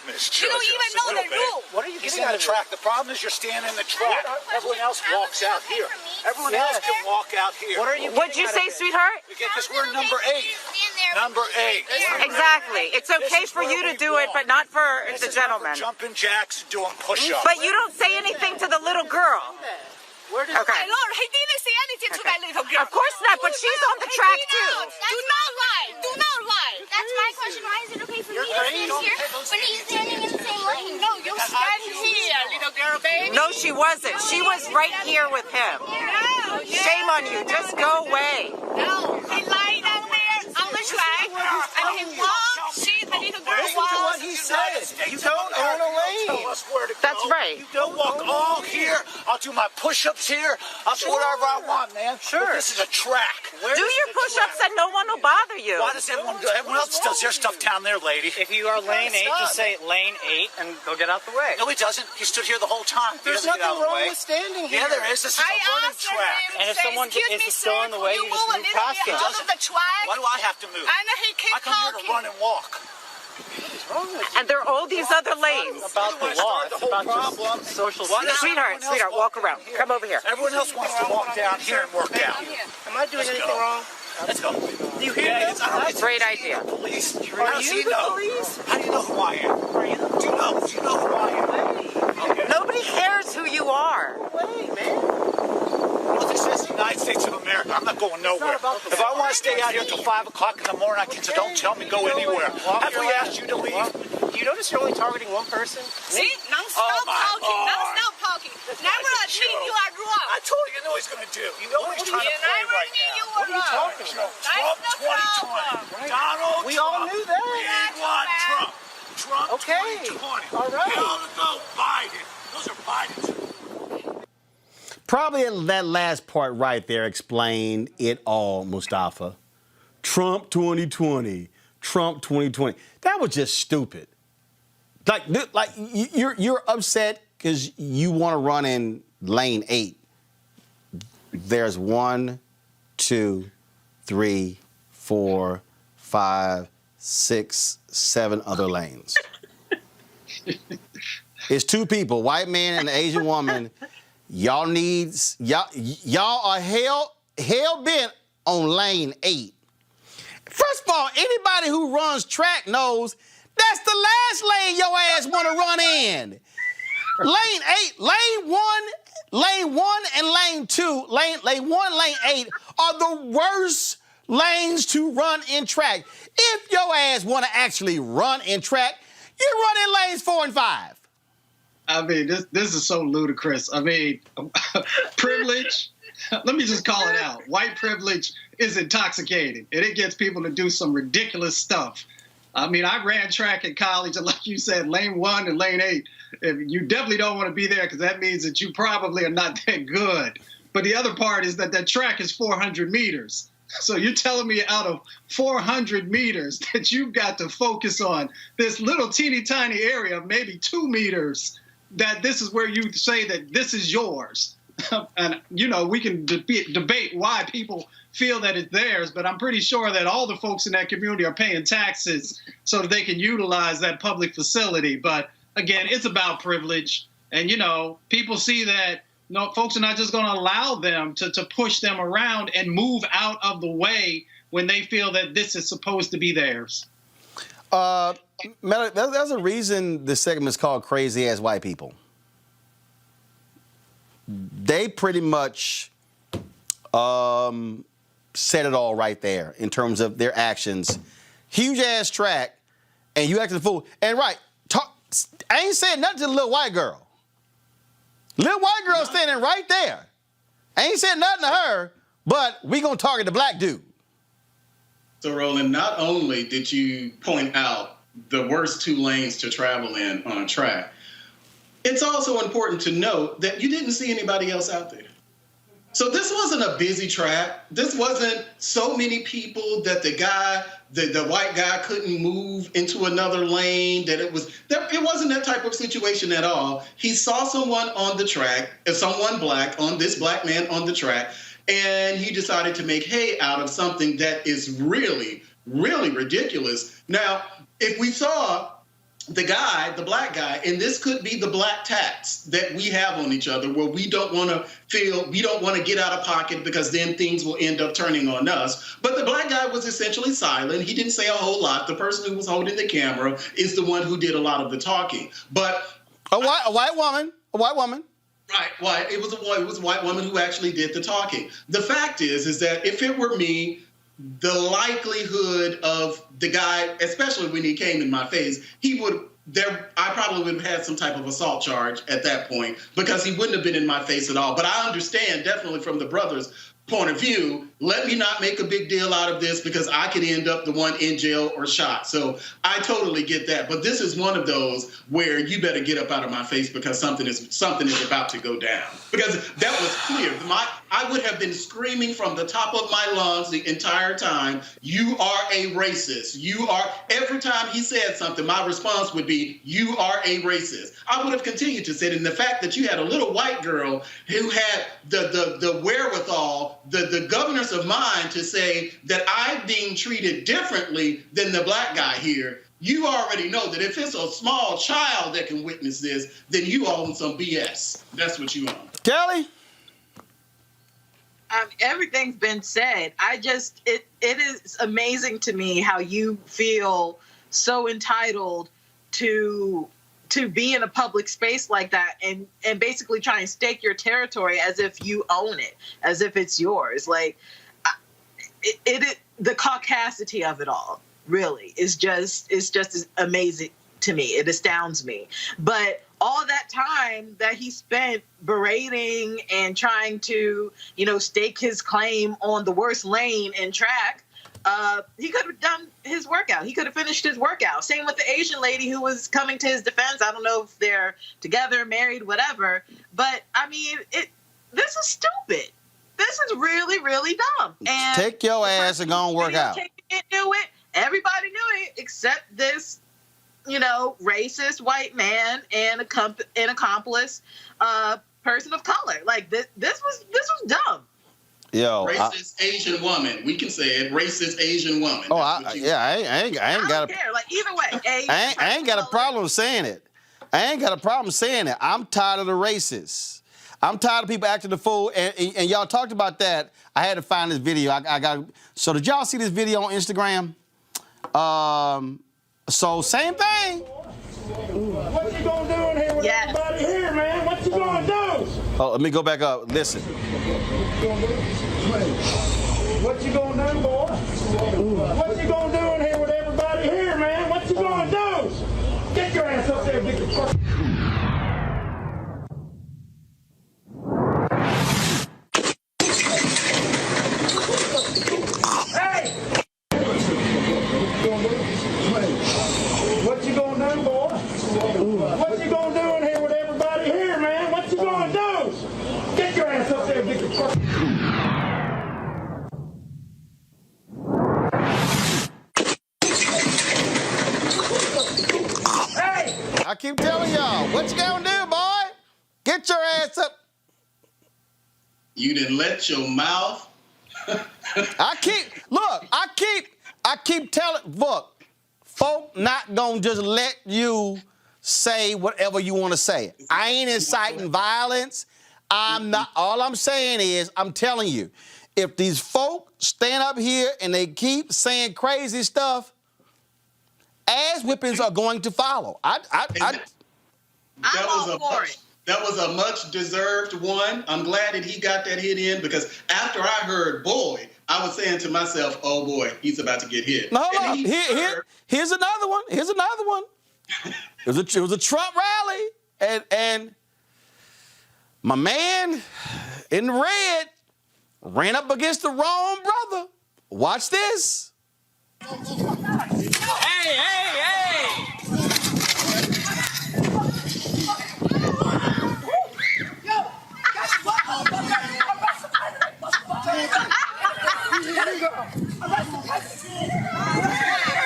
You don't even know the rule. What are you getting on the track? The problem is you're standing in the track. Everyone else walks out here. Everyone else can walk out here. What'd you say, sweetheart? Because we're number 8. Number 8. Exactly. It's okay for you to do it, but not for the gentleman. Jumping jacks and doing push-ups. But you don't say anything to the little girl. Okay. Lord, he didn't say anything to that little girl. Of course not, but she's on the track too. Do not lie. Do not lie. That's my question. Why is it okay for me to stand here when he's standing in the same lane? No, you stand here, little girl, baby. No, she wasn't. She was right here with him. No. Shame on you. Just go away. No, he lied down there on the track, and he walked. She, the little girl, walked. What he said. You don't own a lane. That's right. You don't walk all here. I'll do my push-ups here. I'll do whatever I want, man. Sure. But this is a track. Do your push-ups and no one will bother you. Why does everyone else does their stuff down there, lady? If you are lane 8, just say lane 8 and go get out the way. No, he doesn't. He stood here the whole time. There's nothing wrong with standing here. Yeah, there is. This is a running track. And if someone is still in the way, you just move past them. Why do I have to move? I come here to run and walk. And there are all these other lanes. About the law. It's about just social Sweetheart, walk around. Come over here. Everyone else wants to walk down here and work out. Am I doing anything wrong? Let's go. You hear this? Great idea. Police? Are you the police? How do you know who I am? Do you know who I am? Nobody Nobody cares who you are. Wait, man. Well, if it says the United States of America, I'm not going nowhere. If I want to stay out here till 5 o'clock in the morning, I can. So don't tell me go anywhere. Have we asked you to leave? You notice you're only targeting one person? See? Non-stop talking. Non-stop talking. Never admit you are wrong. I told you know what he's going to do. You know what he's trying to play right now. What are you talking about? Trump 2020. Donald We Trump. all knew that. We want Trump. Trump Okay. 2020. All right. Hell to go Biden. Those are Biden's. Probably that last part right there explained it all, Mustafa. Trump 2020. Trump 2020. That was just stupid. Like you're upset because you want to run in lane 8. There's 1, 2, 3, 4, 5, 6, 7 other lanes. It's 2 people, white man and an Asian woman. Y'all are hell bent on lane 8. First of all, anybody who runs track knows that's the last lane your ass want to run in. Lane 8, lane 1 and lane 2, lane 1, lane 8 are the worst lanes to run in track. If your ass want to actually run in track, you run in lanes 4 and 5. I mean, this is so ludicrous. I mean, privilege, let me just call it out. White privilege is intoxicating, and it gets people to do some ridiculous stuff. I mean, I ran track in college, and like you said, lane 1 and lane 8, you definitely don't want to be there because that means that you probably are not that good. But the other part is that track is 400 meters. So you're telling me out of 400 meters that you've got to focus on this little teeny tiny area of maybe 2 meters, that this is where you say that this is yours. And, you know, we can debate why people feel that it's theirs, but I'm pretty sure that all the folks in that community are paying taxes so that they can utilize that public facility. But again, it's about privilege. And, you know, people see that folks are not just going to allow them to push them around and move out of the way when they feel that this is supposed to be theirs. There's a reason this segment is called Crazy Ass White People. They pretty much said it all right there in terms of their actions. Huge ass track, and you acted a fool. And I ain't saying nothing to the little white girl. Little white girl standing right there. I ain't saying nothing to her, but we gonna target the black dude. So, Roland, not only did you point out the worst 2 lanes to travel in on a track, it's also important to note that you didn't see anybody else out there. So this wasn't a busy track. This wasn't so many people that the white guy couldn't move into another lane, it wasn't that type of situation at all. He saw someone on the track, someone black, this black man on the track, and he decided to make hay out of something that is really, really ridiculous. Now, if we saw the black guy, and this could be the black tax that we have on each other, where we don't want to get out of pocket because then things will end up turning on us. But the black guy was essentially silent. He didn't say a whole lot. The person who was holding the camera is the one who did a lot of the talking. But a white woman. Right. It was a white woman who actually did the talking. The fact is that if it were me, the likelihood of the guy, especially when he came in my face, I probably would have had some type of assault charge at that point because he wouldn't have been in my face at all. But I understand definitely from the brother's point of view, let me not make a big deal out of this because I could end up the one in jail or shot. So I totally get that. But this is one of those where you better get up out of my face because something is about to go down. Because that was clear. I would have been screaming from the top of my lungs the entire time, you are a racist. Every time he said something, my response would be, you are a racist. I would have continued to say it. And the fact that you had a little white girl who had the wherewithal, the governance of mind to say that I'm being treated differently than the black guy here, you already know that if it's a small child that can witness this, then you own some BS. That's what you own. Kelly? Everything's been said. It is amazing to me how you feel so entitled to to be in a public space like that and basically try and stake your territory as if you own it, as if it's yours. Like, the caucasity of it all really is just amazing to me. It astounds me. But all that time that he spent berating and trying to, stake his claim on the worst lane in track, he could have done his workout. He could have finished his workout. Same with the Asian lady who was coming to his defense. I don't know if they're together, married, whatever. But, I mean, this is stupid. This is really, really dumb. And take your ass and go and work out. Knew it. Everybody knew it except this, racist white man and an accomplice person of color. Like, this was dumb. Yo, racist Asian woman. We can say it. Racist Asian woman. Oh, I ain't got care. Like, either way, I ain't got a problem saying it. I ain't got a problem saying it. I'm tired of the racists. I'm tired of people acting the fool. And y'all talked about that. I had to find this video. So did y'all see this video on Instagram? So same thing. What you gonna do in here with everybody here, man? What you gonna do? Oh, let me go back up. Listen. What you gonna do, boy? What you gonna do in here with everybody here, man? What you gonna do? Get your ass up there and get the fuck. Hey! What you gonna do, boy? What you gonna do in here with everybody here, man? What you gonna do? Get your ass up there and get the fuck. I keep telling y'all, what you gonna do, boy? Get your ass up. You didn't let your mouth. I keep telling, look, folk not gonna just let you say whatever you want to say. I ain't inciting violence. I'm not. All I'm saying is, I'm telling you, if these folk stand up here and they keep saying crazy stuff, ass whippings are going to follow. That was a much deserved one. I'm glad that he got that hit in, because after I heard boy, I was saying to myself, oh boy, he's about to get hit. No, here's another one. Here's another one. It was a Trump rally, and my man in the red ran up against the wrong brother. Watch this. Hey!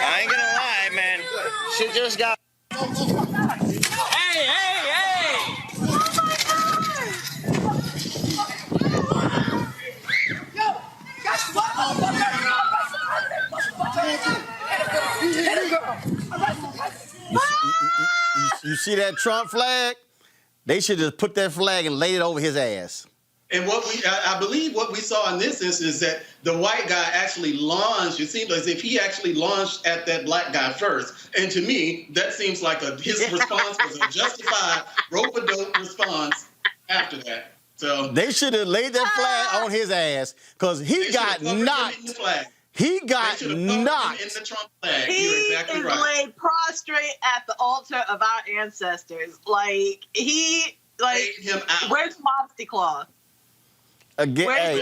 I ain't gonna lie, man. She just got. Hey! You see that Trump flag? They should just put that flag and lay it over his ass. And I believe what we saw in this instance is that the white guy actually lunged. It seemed as if he actually lunged at that black guy first. And to me, that seems like his response was a justified rope-a-dope response after that. So they should have laid that flag on his ass, because he got knocked. He got knocked. In the Trump flag. He You're exactly is right. laid prostrate at the altar of our ancestors. Where's Modesty Clause? Again,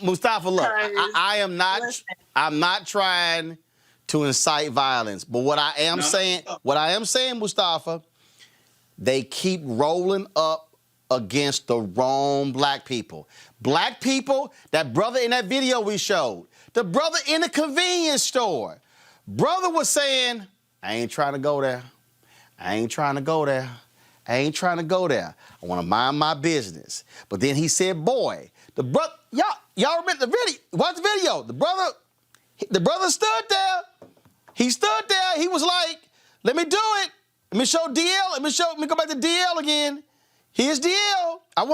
Mustafa, look, I am not. Listen. I'm not trying to incite violence, but what I am saying, Mustafa, they keep rolling up against the wrong black people. Black people, that brother in that video we showed, the brother in the convenience store, brother was saying, I ain't trying to go there. I ain't trying to go there. I ain't trying to go there. I want to mind my business. But then he said, boy, the brother, y'all remember the video? Watch the video. The brother stood there. He stood there. He was like, let me do it. Let me show DL. Let me go back to DL again. Here's DL. I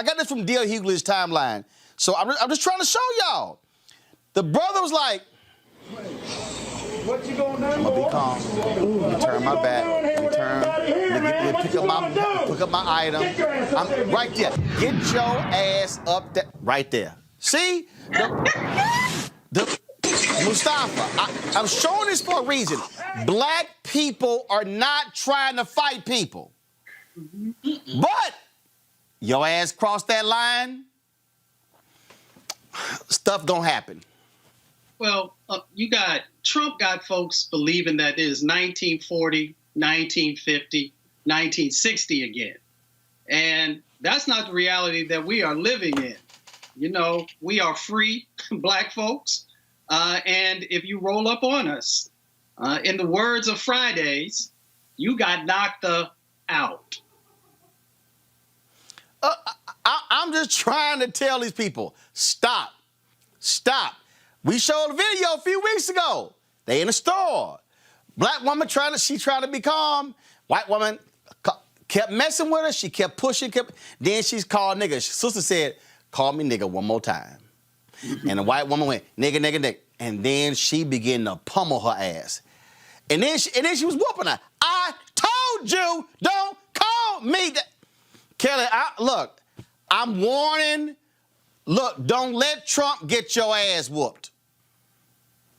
got this from DL Hughley's timeline. So I'm just trying to show y'all. The brother was like, What you gonna do, I'm gonna be calm. Turn my back. Pick up my item. I'm right there. Get your ass up there. Right there. See? Mustafa, I'm showing this for a reason. Black people are not trying to fight people. But your ass crossed that line, stuff gonna happen. Well, Trump got folks believing that it is 1940, 1950, 1960 again. And that's not the reality that we are living in. You know, we are free black folks. And if you roll up on us, in the words of Fridays, you got knocked out. I'm just trying to tell these people, stop. We showed a video a few weeks ago. They in a store. Black woman trying to be calm. White woman kept messing with her. She kept pushing. Then she's called nigga. Sister said, call me nigga one more time. And the white woman went, nigga. And then she began to pummel her ass. And then she was whooping her. I told you, don't call me that. Kelly, look, I'm warning. Look, don't let Trump get your ass whooped.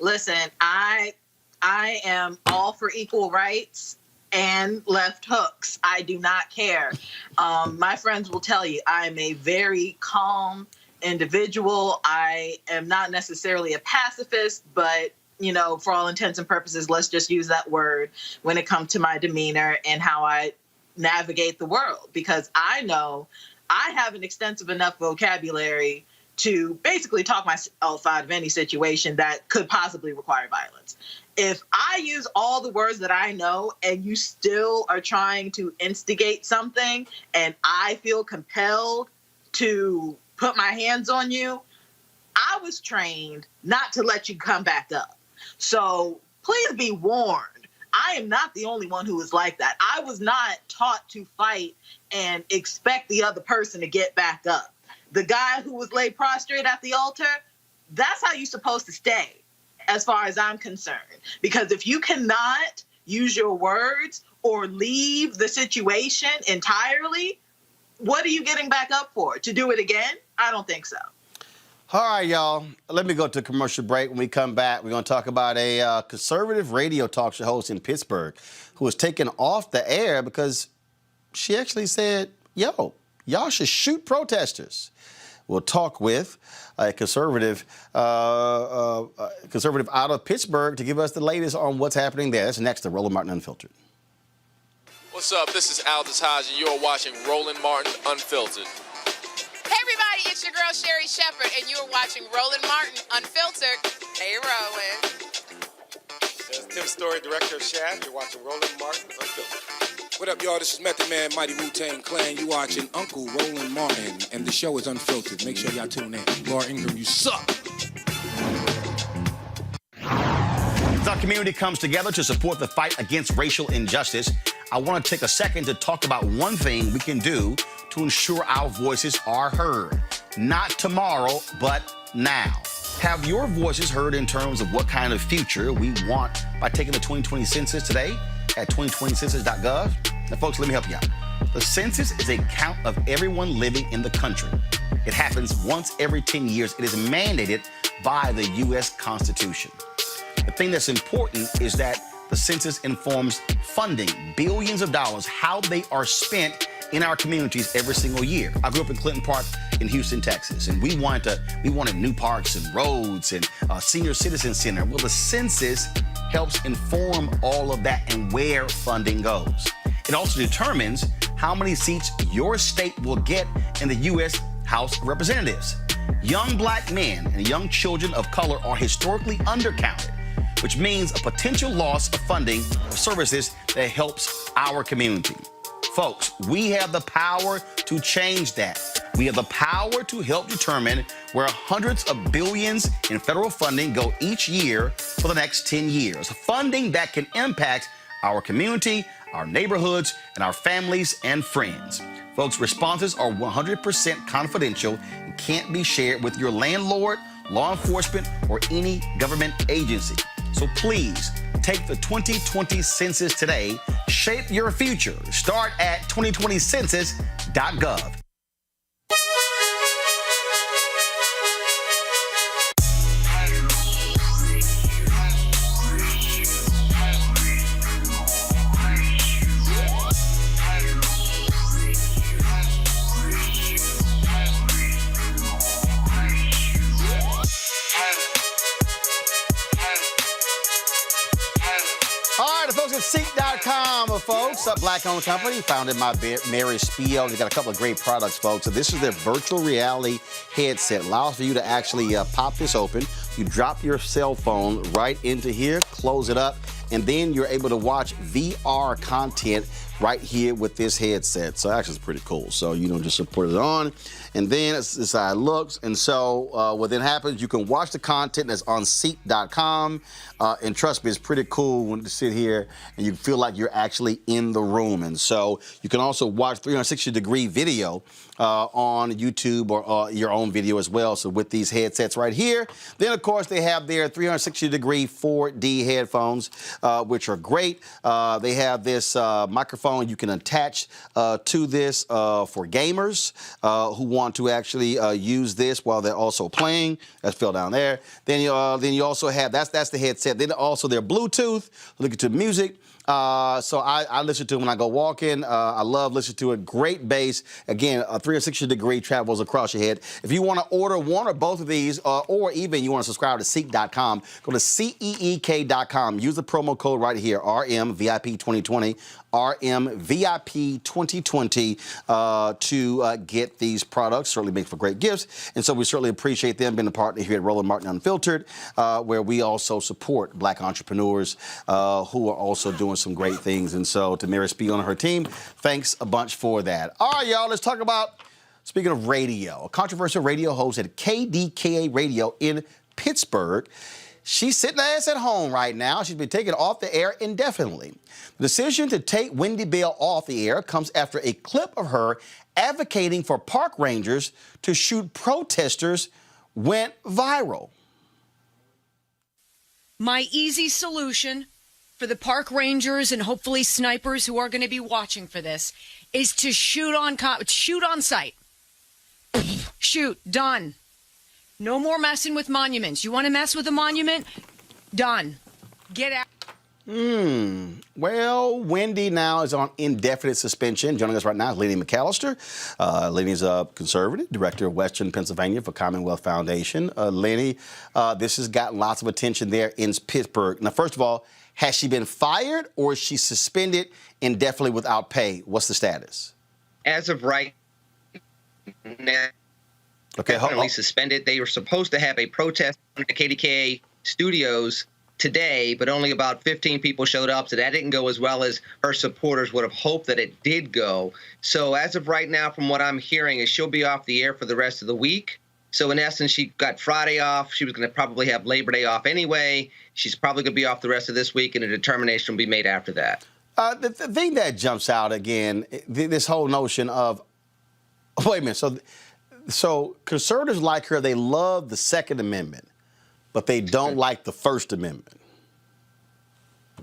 Listen, I am all for equal rights and left hooks. I do not care. My friends will tell you I'm a very calm individual. I am not necessarily a pacifist, but, you know, for all intents and purposes, let's just use that word when it comes to my demeanor and how I navigate the world, because I know I have an extensive enough vocabulary to basically talk myself out of any situation that could possibly require violence. If I use all the words that I know and you still are trying to instigate something and I feel compelled to put my hands on you, I was trained not to let you come back up. So please be warned. I am not the only one who is like that. I was not taught to fight and expect the other person to get back up. The guy who was laid prostrate at the altar, that's how you're supposed to stay, as far as I'm concerned. Because if you cannot use your words or leave the situation entirely, what are you getting back up for? To do it again? I don't think so. All right, y'all. Let me go to a commercial break. When we come back, we're going to talk about a conservative radio talk show host in Pittsburgh who was taken off the air because she actually said, yo, y'all should shoot protesters. We'll talk with a conservative out of Pittsburgh to give us the latest on what's happening there. That's next to Roland Martin Unfiltered. What's up? This is Aldous Hodge, and you're watching Roland Martin Unfiltered. Hey, everybody, it's your girl, Sherry Shepherd, and you're watching Roland Martin Unfiltered. Hey, Roland. This is Tim Story, director of Shaft. You're watching Roland Martin Unfiltered. What up, y'all? This is Method Man, Mighty Wu-Tang Clan. You watching Uncle Roland Martin, and the show is Unfiltered. Make sure y'all tune in. Laura Ingram, you suck. As our community comes together to support the fight against racial injustice, I want to take a second to talk about one thing we can do to ensure our voices are heard. Not tomorrow, but now. Have your voices heard in terms of what kind of future we want by taking the 2020 census today at 2020census.gov? Now, folks, let me help you out. The census is a count of everyone living in the country. It happens once every 10 years. It is mandated by the U.S. Constitution. The thing that's important is that the census informs funding, billions of dollars, how they are spent in our communities every single year. I grew up in Clinton Park in Houston, Texas, and we wanted new parks and roads and a senior citizen center. Well, the census helps inform all of that and where funding goes. It also determines how many seats your state will get in the U.S. House of Representatives. Young black men and young children of color are historically undercounted, which means a potential loss of funding for services that helps our community. Folks, we have the power to change that. We have the power to help determine where hundreds of billions in federal funding go each year for the next 10 years. Funding that can impact our community, our neighborhoods, and our families and friends. Folks, responses are 100% confidential and can't be shared with your landlord, law enforcement, or any government agency. So please take the 2020 census today. Shape your future. Start at 2020census.gov. Seek.com, folks, a black-owned company founded by Mary Spiel. They got a couple of great products, folks. So this is their virtual reality headset. Allows for you to actually pop this open. You drop your cell phone right into here, close it up, and then you're able to watch VR content right here with this headset. So actually it's pretty cool. So you don't just put it on, and then this is how it looks. And so what then happens, you can watch the content that's on Seek.com. And trust me, it's pretty cool when you sit here and you feel like you're actually in the room. And so you can also watch 360-degree video on YouTube or your own video as well. So with these headsets right here, then of course they have their 360-degree 4D headphones, which are great. They have this microphone you can attach to this for gamers who want to actually use this while they're also playing. That's fell down there. Then you also have that's the headset. Then also their Bluetooth, looking to music. So I listen to it when I go walking. I love listening to it. Great bass. Again, a 360-degree travels across your head. If you want to order one or both of these, or even you want to subscribe to Seek.com, go to CEEK.com. Use the promo code right here, RMVIP2020. RMVIP2020 to get these products. Certainly make for great gifts. And so we certainly appreciate them being a partner here at Roland Martin Unfiltered, where we also support black entrepreneurs who are also doing some great things. And so to Mary Spiel and her team, thanks a bunch for that. All right, y'all, let's talk about, speaking of radio, a controversial radio host at KDKA Radio in Pittsburgh. She's sitting her ass at home right now. She's been taken off the air indefinitely. The decision to take Wendy Bell off the air comes after a clip of her advocating for park rangers to shoot protesters went viral. My easy solution for the park rangers and hopefully snipers who are going to be watching for this is to shoot on sight. Shoot, done. No more messing with monuments. You want to mess with a monument? Done. Get out. Well, Wendy now is on indefinite suspension. Joining us right now is Lenny McAllister. Lenny's a conservative, director of Western Pennsylvania for Commonwealth Foundation. Lenny, this has gotten lots of attention there in Pittsburgh. Now, first of all, has she been fired or is she suspended indefinitely without pay? What's the status? As of right now, definitely suspended. They were supposed to have a protest in the KDKA studios today, but only about 15 people showed up, so that didn't go as well as her supporters would have hoped that it did go. So as of right now, from what I'm hearing, is she'll be off the air for the rest of the week. So in essence, she got Friday off. She was going to probably have Labor Day off anyway. She's probably going to be off the rest of this week, and a determination will be made after that. The thing that jumps out again, this whole notion of, wait a minute, so conservatives like her, they love the Second Amendment, but they don't like the First Amendment.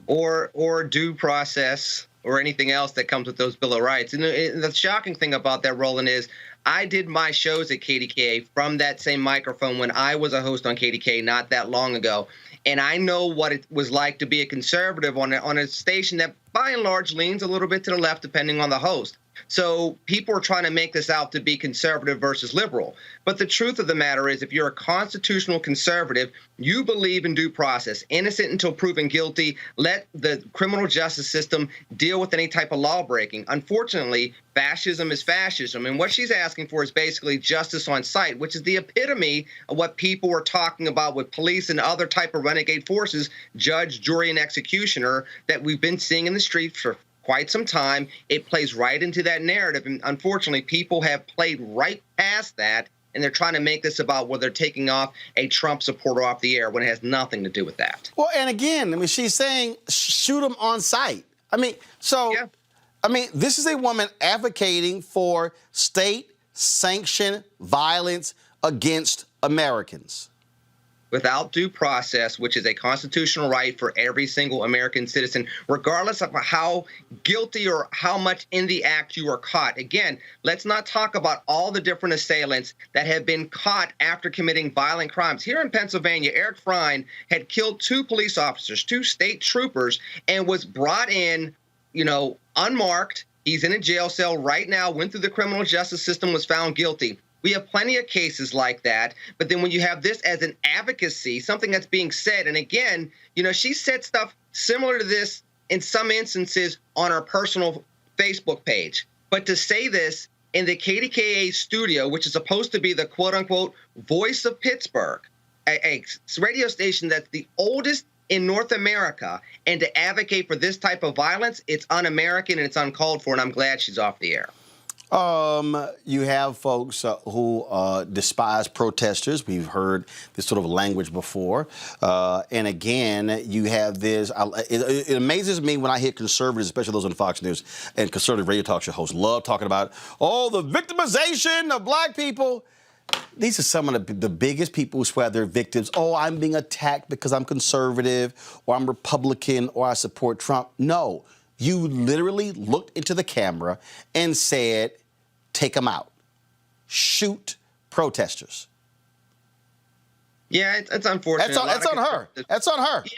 Or due process or anything else that comes with those Bill of Rights. And the shocking thing about that, Roland, is I did my shows at KDKA from that same microphone when I was a host on KDKA not that long ago. And I know what it was like to be a conservative on a station that by and large leans a little bit to the left depending on the host. So people are trying to make this out to be conservative versus liberal. But the truth of the matter is, if you're a constitutional conservative, you believe in due process, innocent until proven guilty. Let the criminal justice system deal with any type of law breaking. Unfortunately, fascism is fascism. And what she's asking for is basically justice on sight, which is the epitome of what people were talking about with police and other type of renegade forces, judge, jury, and executioner that we've been seeing in the streets for quite some time. It plays right into that narrative. And unfortunately, people have played right past that, and they're trying to make this about whether they're taking off a Trump supporter off the air when it has nothing to do with that. Well, and again, I mean, she's saying shoot them on sight. I mean, this is a woman advocating for state-sanctioned violence against Americans. without due process, which is a constitutional right for every single American citizen, regardless of how guilty or how much in the act you are caught. Again, let's not talk about all the different assailants that have been caught after committing violent crimes. Here in Pennsylvania, Eric Frein had killed 2 police officers, 2 state troopers, and was brought in, unmarked. He's in a jail cell right now, went through the criminal justice system, was found guilty. We have plenty of cases like that. But then when you have this as an advocacy, something that's being said, and again, she said stuff similar to this in some instances on her personal Facebook page. But to say this in the KDKA studio, which is supposed to be the quote unquote voice of Pittsburgh, a radio station that's the oldest in North America, and to advocate for this type of violence, it's un-American and it's uncalled for, and I'm glad she's off the air. You have folks who despise protesters. We've heard this sort of language before. And again, you have this. It amazes me when I hear conservatives, especially those on Fox News and conservative radio talk show hosts, love talking about, the victimization of black people. These are some of the biggest people who swear they're victims. I'm being attacked because I'm conservative or I'm Republican or I support Trump. No, you literally looked into the camera and said, take them out. Shoot protesters. Yeah, it's unfortunate. That's on her. That's on her. Yeah.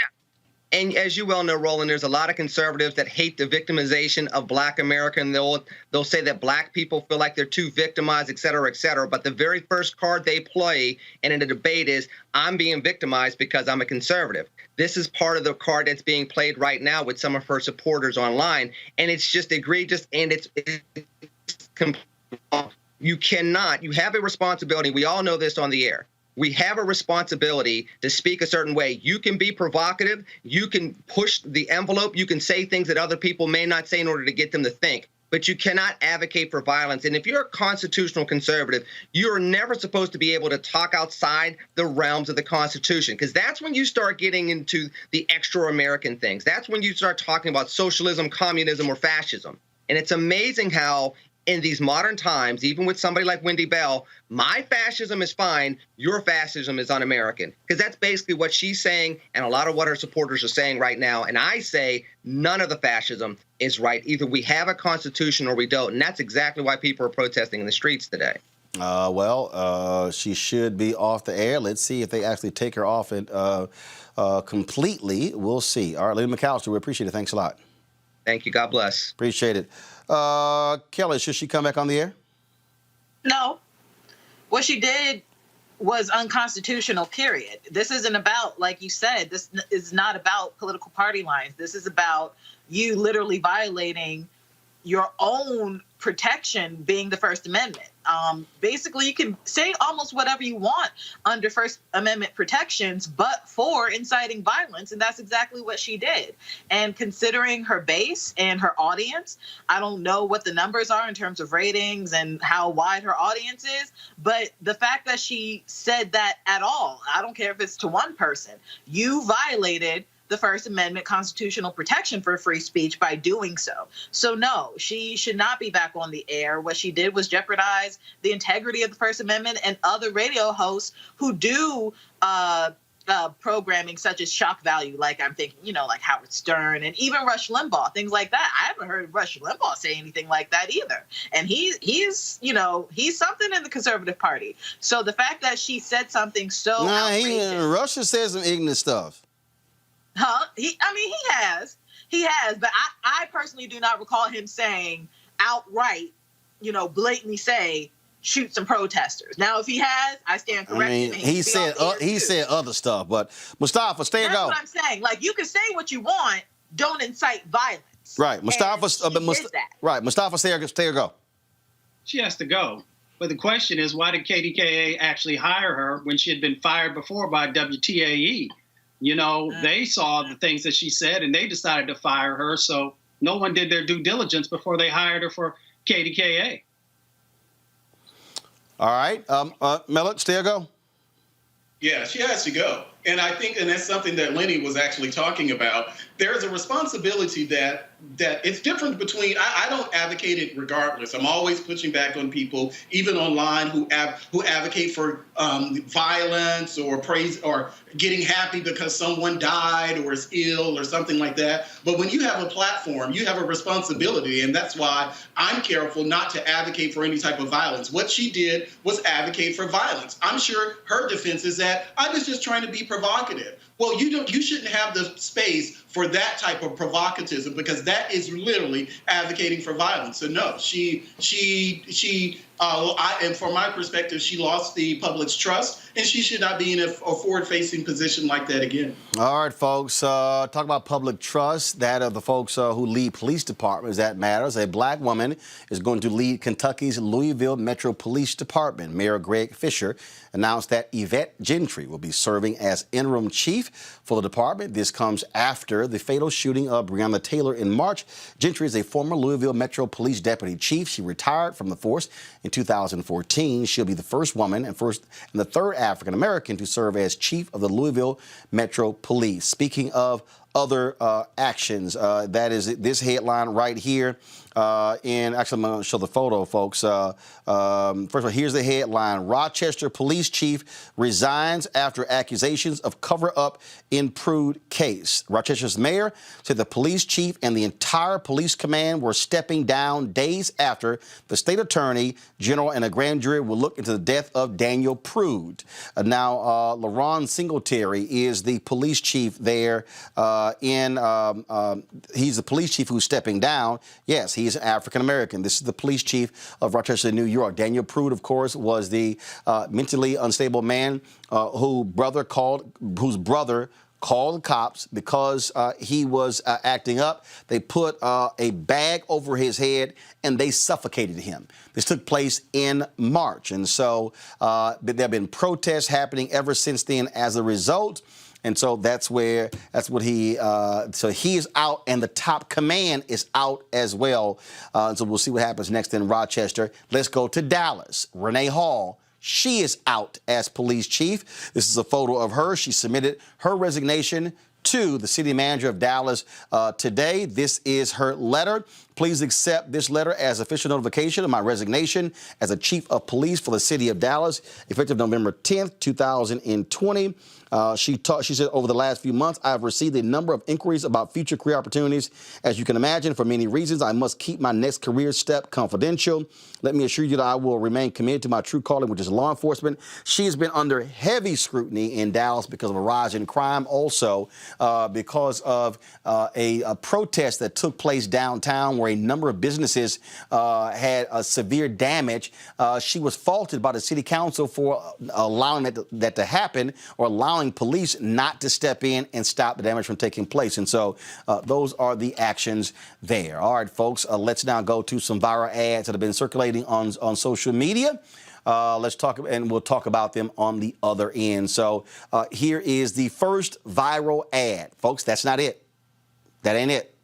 And as you well know, Roland, there's a lot of conservatives that hate the victimization of black America, and they'll say that black people feel like they're too victimized, et cetera, et cetera. But the very first card they play in a debate is, I'm being victimized because I'm a conservative. This is part of the card that's being played right now with some of her supporters online, and it's just egregious, and it's you have a responsibility. We all know this on the air. We have a responsibility to speak a certain way. You can be provocative. You can push the envelope. You can say things that other people may not say in order to get them to think. But you cannot advocate for violence. And if you're a constitutional conservative, you're never supposed to be able to talk outside the realms of the Constitution, because that's when you start getting into the extra-American things. That's when you start talking about socialism, communism, or fascism. And it's amazing how in these modern times, even with somebody like Wendy Bell, my fascism is fine, your fascism is un-American. Because that's basically what she's saying, and a lot of what her supporters are saying right now. And I say none of the fascism is right. Either we have a constitution or we don't. And that's exactly why people are protesting in the streets today. She should be off the air. Let's see if they actually take her off it completely. We'll see. All right, Lynn McAllister, we appreciate it. Thanks a lot. Thank you. God bless. Appreciate it. Kelly, should she come back on the air? No. What she did was unconstitutional, period. This isn't about, like you said, this is not about political party lines. This is about you literally violating your own protection, being the First Amendment. Basically, you can say almost whatever you want under First Amendment protections, but for inciting violence, and that's exactly what she did. And considering her base and her audience, I don't know what the numbers are in terms of ratings and how wide her audience is, but the fact that she said that at all, I don't care if it's to one person, you violated the First Amendment constitutional protection for free speech by doing so. So no, she should not be back on the air. What she did was jeopardize the integrity of the First Amendment and other radio hosts who do programming such as shock value, like I'm thinking, like Howard Stern and even Rush Limbaugh, things like that. I haven't heard Rush Limbaugh say anything like that either. And he's something in the conservative party. So the fact that she said something so outrageous. Rush says some ignorant stuff. Huh? He has, but I personally do not recall him saying outright, blatantly say, shoot some protesters. Now, if he has, I stand corrected. He said other stuff, but Mustafa, stay and go. That's what I'm saying. Like, you can say what you want, don't incite violence. Right, Mustafa, Mustafa, stay or go. She has to go. But the question is, why did KDKA actually hire her when she had been fired before by WTAE? They saw the things that she said, and they decided to fire her. So no one did their due diligence before they hired her for KDKA. All right. Millet, stay or go? Yeah, she has to go. And I think, and that's something that Lenny was actually talking about, there's a responsibility that it's different between. I don't advocate it regardless. I'm always pushing back on people, even online, who advocate for violence or praise or getting happy because someone died or is ill or something like that. But when you have a platform, you have a responsibility, and that's why I'm careful not to advocate for any type of violence. What she did was advocate for violence. I'm sure her defense is that I was just trying to be provocative. Well, you shouldn't have the space for that type of provocativism, because that is literally advocating for violence. So no, and from my perspective, she lost the public's trust, and she should not be in a forward-facing position like that again. All right, folks, talk about public trust, that of the folks who lead police departments, that matters. A black woman is going to lead Kentucky's Louisville Metro Police Department. Mayor Greg Fisher announced that Yvette Gentry will be serving as interim chief for the department. This comes after the fatal shooting of Breonna Taylor in March. Gentry is a former Louisville Metro Police deputy chief. She retired from the force in 2014. She'll be the first woman and the third African-American to serve as chief of the Louisville Metro Police. Speaking of other actions, that is this headline right here. And actually, I'm going to show the photo, folks. First of all, here's the headline. Rochester police chief resigns after accusations of cover-up in Prude case. Rochester's mayor said the police chief and the entire police command were stepping down days after the state attorney general and a grand jury will look into the death of Daniel Prude. Now, LaRon Singletary is the police chief there. He's the police chief who's stepping down. Yes, he's African-American. This is the police chief of Rochester, New York. Daniel Prude, of course, was the mentally unstable man whose brother called the cops because he was acting up. They put a bag over his head and they suffocated him. This took place in March. And so there have been protests happening ever since then as a result. And so so he is out, and the top command is out as well. So we'll see what happens next in Rochester. Let's go to Dallas. Renee Hall, she is out as police chief. This is a photo of her. She submitted her resignation to the city manager of Dallas today. This is her letter. Please accept this letter as official notification of my resignation as a chief of police for the city of Dallas, effective November 10th, 2020. She said, over the last few months, I have received a number of inquiries about future career opportunities. As you can imagine, for many reasons, I must keep my next career step confidential. Let me assure you that I will remain committed to my true calling, which is law enforcement. She has been under heavy scrutiny in Dallas because of a rise in crime, also because of a protest that took place downtown where a number of businesses had severe damage. She was faulted by the city council for allowing that to happen, or allowing police not to step in and stop the damage from taking place. And so those are the actions there. All right, folks, let's now go to some viral ads that have been circulating on social media. Let's talk, and we'll talk about them on the other end. So here is the first viral ad. Folks, that's not it. That ain't it.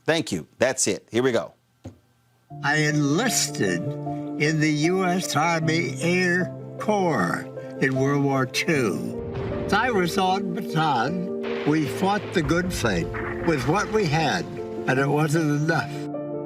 Thank you. That's it. Here we go. I enlisted in the U.S. Army Air Corps in World War II. I was on Bataan. We fought the good fight with what we had, and it wasn't enough.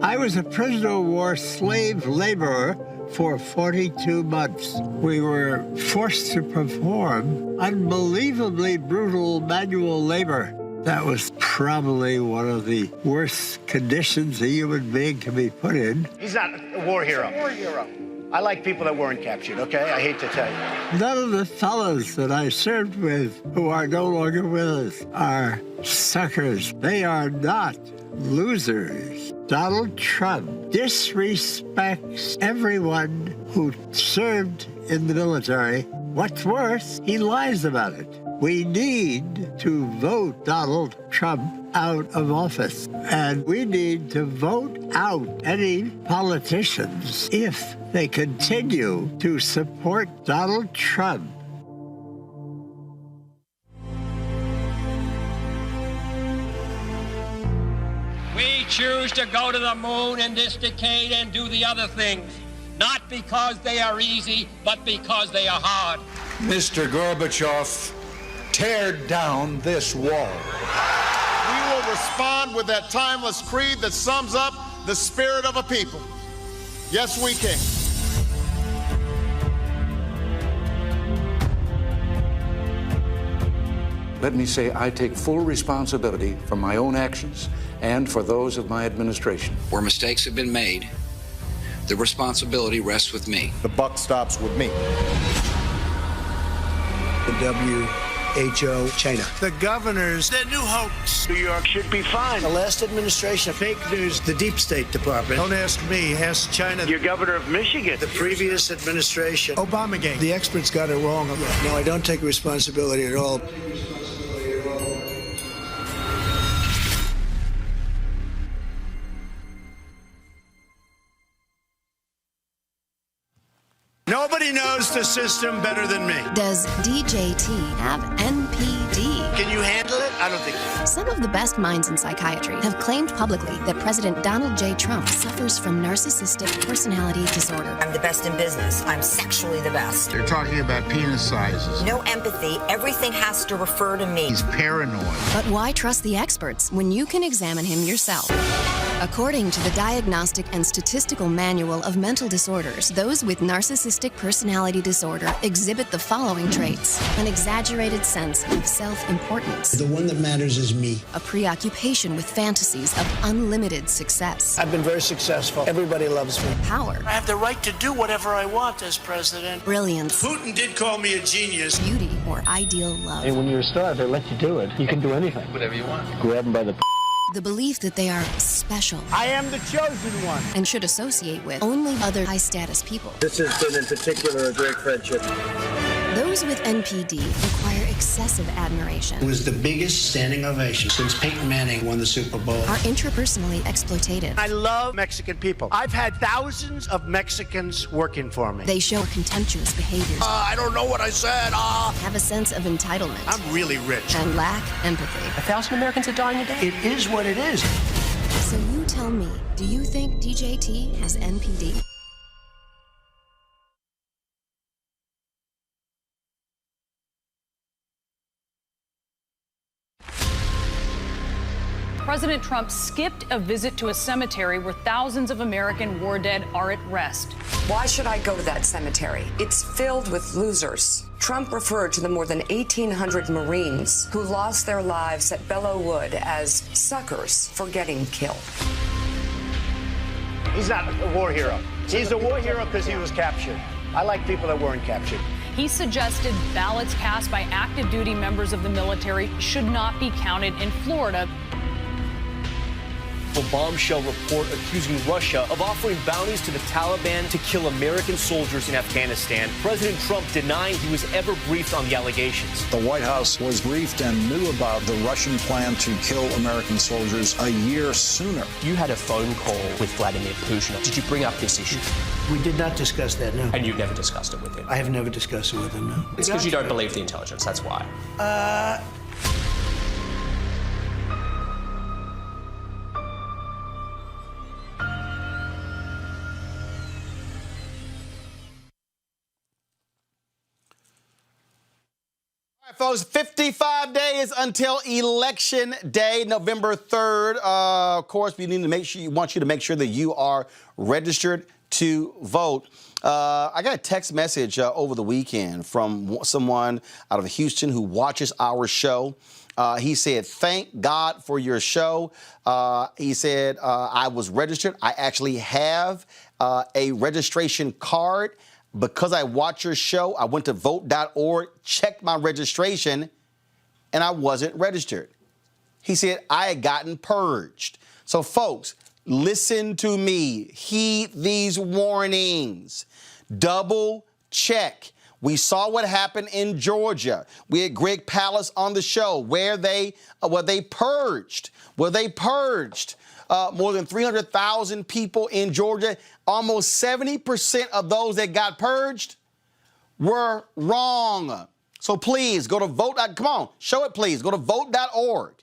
I was a prisoner of war slave laborer for 42 months. We were forced to perform unbelievably brutal manual labor. That was probably one of the worst conditions a human being can be put in. He's not a war hero. He's a war hero. I like people that weren't captured, okay? I hate to tell you. None of the fellows that I served with who are no longer with us are suckers. They are not losers. Donald Trump disrespects everyone who served in the military. What's worse, he lies about it. We need to vote Donald Trump out of office. And we need to vote out any politicians if they continue to support Donald Trump. We choose to go to the moon in this decade and do the other things, not because they are easy, but because they are hard. Mr. Gorbachev, tear down this wall. We will respond with that timeless creed that sums up the spirit of a people. Yes, we can. Let me say I take full responsibility for my own actions and for those of my administration. Where mistakes have been made, the responsibility rests with me. The buck stops with me. The WHO, China. The governors, their new hoax. New York should be fine. The last administration, fake news, the deep state department. Don't ask me, ask China. Your governor of Michigan. The previous administration, Obamagate. The experts got it wrong. No, I don't take responsibility at all. Nobody knows the system better than me. Does DJT have NPD? Can you handle it? I don't think so. Some of the best minds in psychiatry have claimed publicly that President Donald J. Trump suffers from narcissistic personality disorder. I'm the best in business. I'm sexually the best. They're talking about penis sizes. No empathy. Everything has to refer to me. He's paranoid. But why trust the experts when you can examine him yourself? According to the Diagnostic and Statistical Manual of Mental Disorders, those with narcissistic personality disorder exhibit the following traits: an exaggerated sense of self-importance, The one that matters is me. a preoccupation with fantasies of unlimited success, I've been very successful. Everybody loves me. power, I have the right to do whatever I want as president. brilliance, Putin did call me a genius. beauty, or ideal love. And when you're a star, they let you do it. You can do anything. Whatever you want. Grab them by the The belief that they are special I am the chosen one. and should associate with only other high-status people. This has been in particular a great friendship. Those with NPD require excessive admiration, It was the biggest standing ovation since Peyton Manning won the Super Bowl. are interpersonally exploitative. I love Mexican people. I've had thousands of Mexicans working for me. They show contemptuous behaviors, I don't know what I said. have a sense of entitlement, I'm really rich. and lack empathy. 1,000 Americans are dying a day. It is what it is. So you tell me, do you think DJT has NPD? President Trump skipped a visit to a cemetery where thousands of American war dead are at rest. Why should I go to that cemetery? It's filled with losers. Trump referred to the more than 1,800 Marines who lost their lives at Belleau Wood as suckers for getting killed. He's not a war hero. He's a war hero because he was captured. I like people that weren't captured. He suggested ballots cast by active duty members of the military should not be counted in Florida. A bombshell report accusing Russia of offering bounties to the Taliban to kill American soldiers in Afghanistan. President Trump denying he was ever briefed on the allegations. The White House was briefed and knew about the Russian plan to kill American soldiers a year sooner. You had a phone call with Vladimir Putin. Did you bring up this issue? We did not discuss that, no. And you've never discussed it with him? I have never discussed it with him, no. It's because you don't believe the intelligence, that's why. Folks, 55 days until Election Day, November 3rd. Of course, we need to want you to make sure that you are registered to vote. I got a text message over the weekend from someone out of Houston who watches our show. He said, "Thank God for your show." He said, "I was registered. I actually have a registration card. Because I watch your show, I went to vote.org, checked my registration, and I wasn't registered." He said, "I had gotten purged." So, folks, listen to me. Heed these warnings. Double check. We saw what happened in Georgia. We had Greg Palast on the show where they purged. More than 300,000 people in Georgia. Almost 70% of those that got purged were wrong. So please go to vote. Come on, show it, please. Go to vote.org.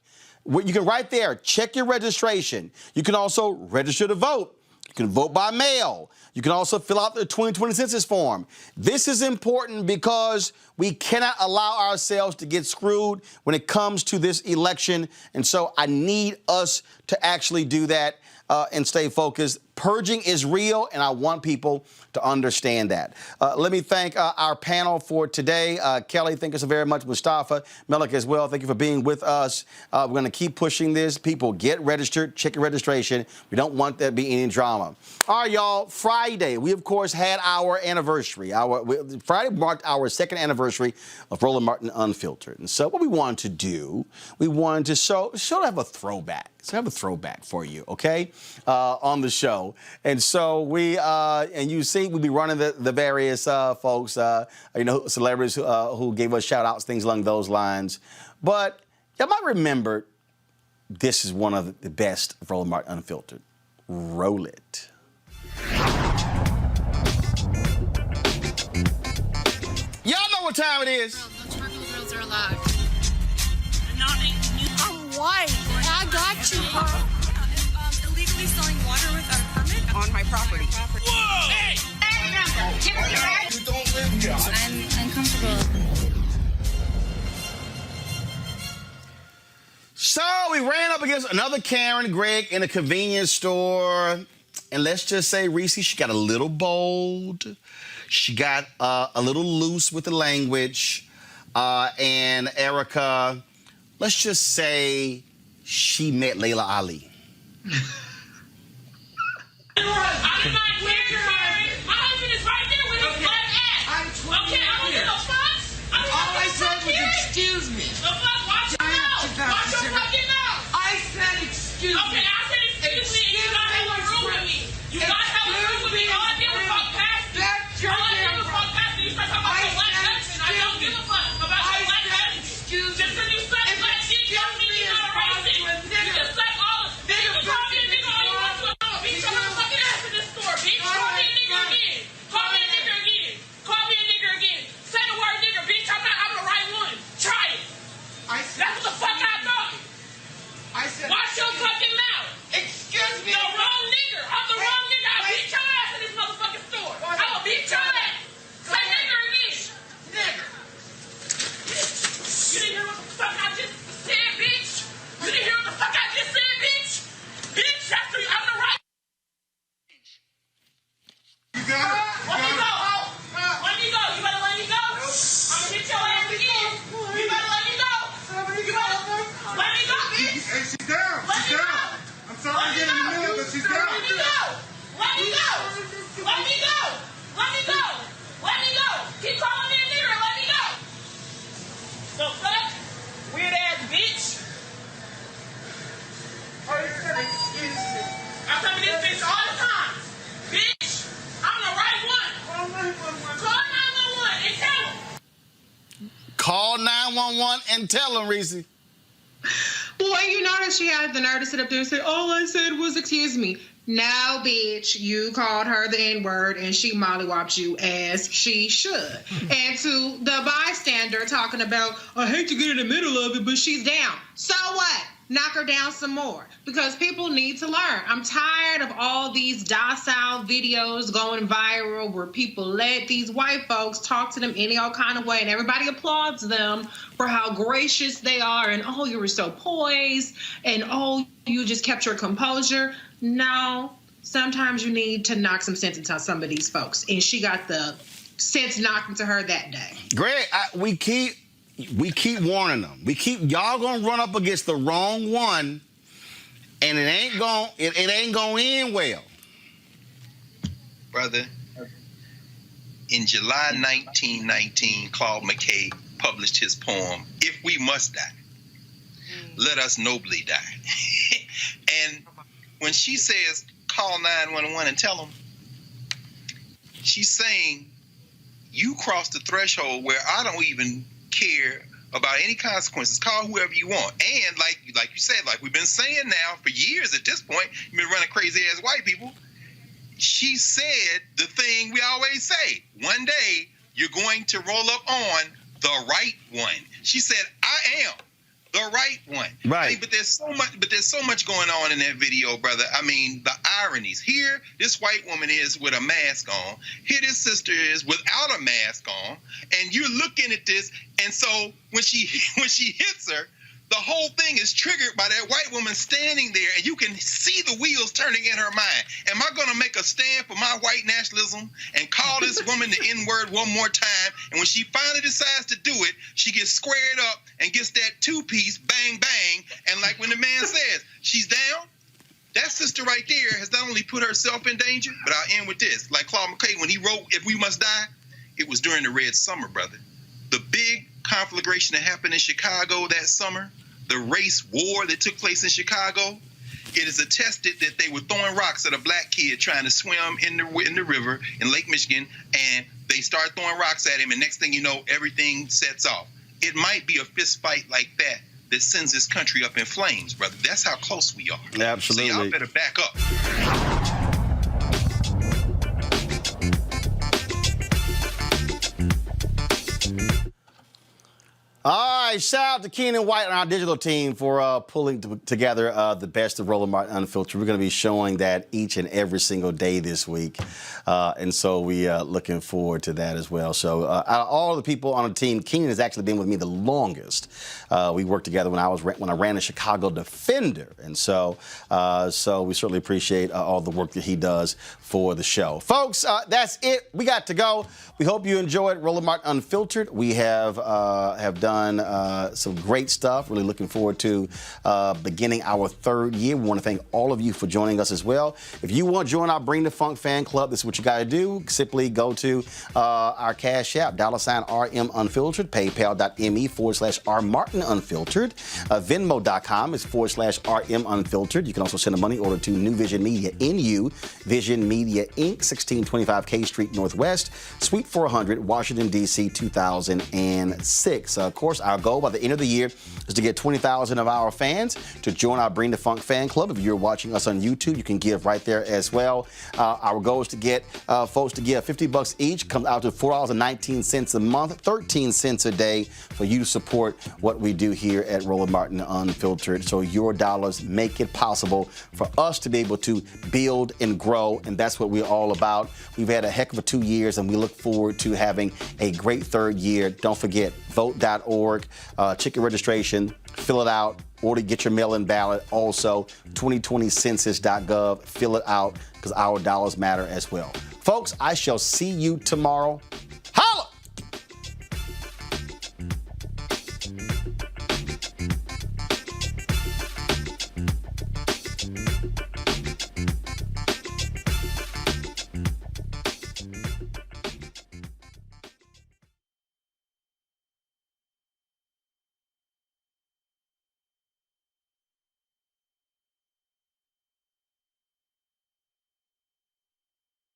You can right there check your registration. You can also register to vote. You can vote by mail. You can also fill out the 2020 census form. This is important because We cannot allow ourselves to get screwed when it comes to this election. And so I need us to actually do that and stay focused. Purging is real, and I want people to understand that. Let me thank our panel for today. Kelly, thank you so very much. Mustafa, Melik as well, thank you for being with us. We're going to keep pushing this. People, get registered, check your registration. We don't want there to be any drama. All right, y'all, Friday, we, of course, had our anniversary. Friday marked our second anniversary of Roland Martin Unfiltered. And so what we wanted to do, we wanted to have a throwback. So have a throwback for you, okay, on the show. And so and you see, we'll be running the various folks, celebrities who gave us shout outs, things along those lines. But y'all might remember this is one of the best of Roland Martin Unfiltered. Roll it. Y'all know what time it is. No charcoal grills are allowed. I'm white. I got you, bro. Illegally selling water without a permit On my property. Whoa! Hey! You don't live here. I'm uncomfortable. So we ran up against another Karen Gregg in a convenience store. And let's just say, Reese, she got a little bold. She got a little loose with the language. And Erica, let's just say she met Layla Ali. I'm not here, Karen. My husband is right there with his black ass. Okay, I don't give a fuck. All I said was excuse me. The fuck? Watch your mouth. Watch your fucking mouth. I said excuse me. Okay, I said excuse me. You gotta have a room with me. You gotta have a room with me. All I give a fuck past you. All I give a fuck past you. You start talking about your black husband. I don't give a fuck about your black husband. Just because you suck black dick don't mean you're not a racist. You just suck all of it. You call me a nigga all you want to. Bitch, I'm gonna fucking ass in this store, bitch. Call me a nigga again. Call me a nigga again. Call me a nigga again. Say the word nigga, bitch. I'm the right one. Try it. That's what the fuck I thought. Watch your fucking mouth. Excuse me. The wrong nigga. I'm the wrong nigga. I'll beat your ass in this motherfucking store. I'll beat your ass. Say nigga again. Nigga. You didn't hear what the fuck I just said, bitch? You didn't hear what the fuck I just said, bitch? Bitch, that's the, I'm the right. You got it. Let me go. Let me go. You better let me go. I'm gonna hit your ass again. You better let me go. You better let me go, bitch. Hey, she's down. Let me go. I'm sorry to get in the middle, but she's down. Let me go. Let me go. Let me go. Let me go. Let me go. Keep calling me a nigger and let me go. So fuck, weird ass bitch. I said excuse me. I come to this bitch all the time. Bitch, I'm the right one. Call 911 and tell them. Call 911 and tell them, Reese. Boy, you notice she had the nerve to sit up there and say, all I said was excuse me. No, bitch, you called her the N-word and she mollywopped you as she should. And to the bystander talking about, I hate to get in the middle of it, but she's down. So what? Knock her down some more because people need to learn. I'm tired of all these docile videos going viral where people let these white folks talk to them any old kind of way and everybody applauds them for how gracious they are and, oh, you were so poised and, oh, you just kept your composure. No, sometimes you need to knock some sense into some of these folks. And she got the sense knocked into her that day. Greg, we keep warning them. Y'all gonna run up against the wrong one, and it ain't gonna end well. Brother, in July 1919, Claude McKay published his poem, If We Must Die, Let Us Nobly Die. And when she says, call 911 and tell them, she's saying, you crossed the threshold where I don't even care about any consequences. Call whoever you want. And like you said, like we've been saying now for years at this point, you've been running crazy ass white people. She said the thing we always say, one day you're going to roll up on the right one. She said, I am the right one. Right. I mean, but there's so much going on in that video, brother. I mean, the ironies. Here, this white woman is with a mask on. Here, this sister is without a mask on. And you're looking at this, and so when she hits her, the whole thing is triggered by that white woman standing there, and you can see the wheels turning in her mind. Am I going to make a stand for my white nationalism and call this woman the N-word one more time? And when she finally decides to do it, she gets squared up and gets that two-piece, bang, bang. And like when the man says, she's down, that sister right there has not only put herself in danger, but I'll end with this. Like Claude McKay, when he wrote If We Must Die, it was during the Red Summer, brother. The big conflagration that happened in Chicago that summer, the race war that took place in Chicago, it is attested that they were throwing rocks at a black kid trying to swim in the river in Lake Michigan, and they start throwing rocks at him, and next thing you know, everything sets off. It might be a fist fight like that that sends this country up in flames, brother. That's how close we are. Absolutely. So y'all better back up. All right, shout out to Keenan White and our digital team for pulling together the best of Roland Martin Unfiltered. We're going to be showing that each and every single day this week, and so we are looking forward to that as well. So out of all the people on the team, Keenan has actually been with me the longest. We worked together when I ran the Chicago Defender, and so we certainly appreciate all the work that he does for the show. Folks, that's it. We got to go. We hope you enjoyed Roland Martin Unfiltered. We have done some great stuff. Really looking forward to beginning our third year. We want to thank all of you for joining us as well. If you want to join our Bring the Funk fan club, this is what you got to do. Simply go to our Cash App, $RM Unfiltered, paypal.me/R Martin Unfiltered, Venmo.com is /RM Unfiltered. You can also send a money order to New Vision Media, NU Vision Media Inc., 1625 K Street Northwest, Suite 400, Washington, D.C., 2006. Of course, our goal by the end of the year is to get 20,000 of our fans to join our Bring the Funk fan club. If you're watching us on YouTube, you can give right there as well. Our goal is to get folks to give $50 each. Comes out to $4.19 a month, 13 cents a day for you to support what we do here at Roland Martin Unfiltered. So your dollars make it possible for us to be able to build and grow, and that's what we're all about. We've had a heck of a 2 years, and we look forward to having a great third year. Don't forget, vote.org, ticket registration, fill it out, or to get your mail-in ballot. Also, 2020census.gov, fill it out, because our dollars matter as well. Folks, I shall see you tomorrow.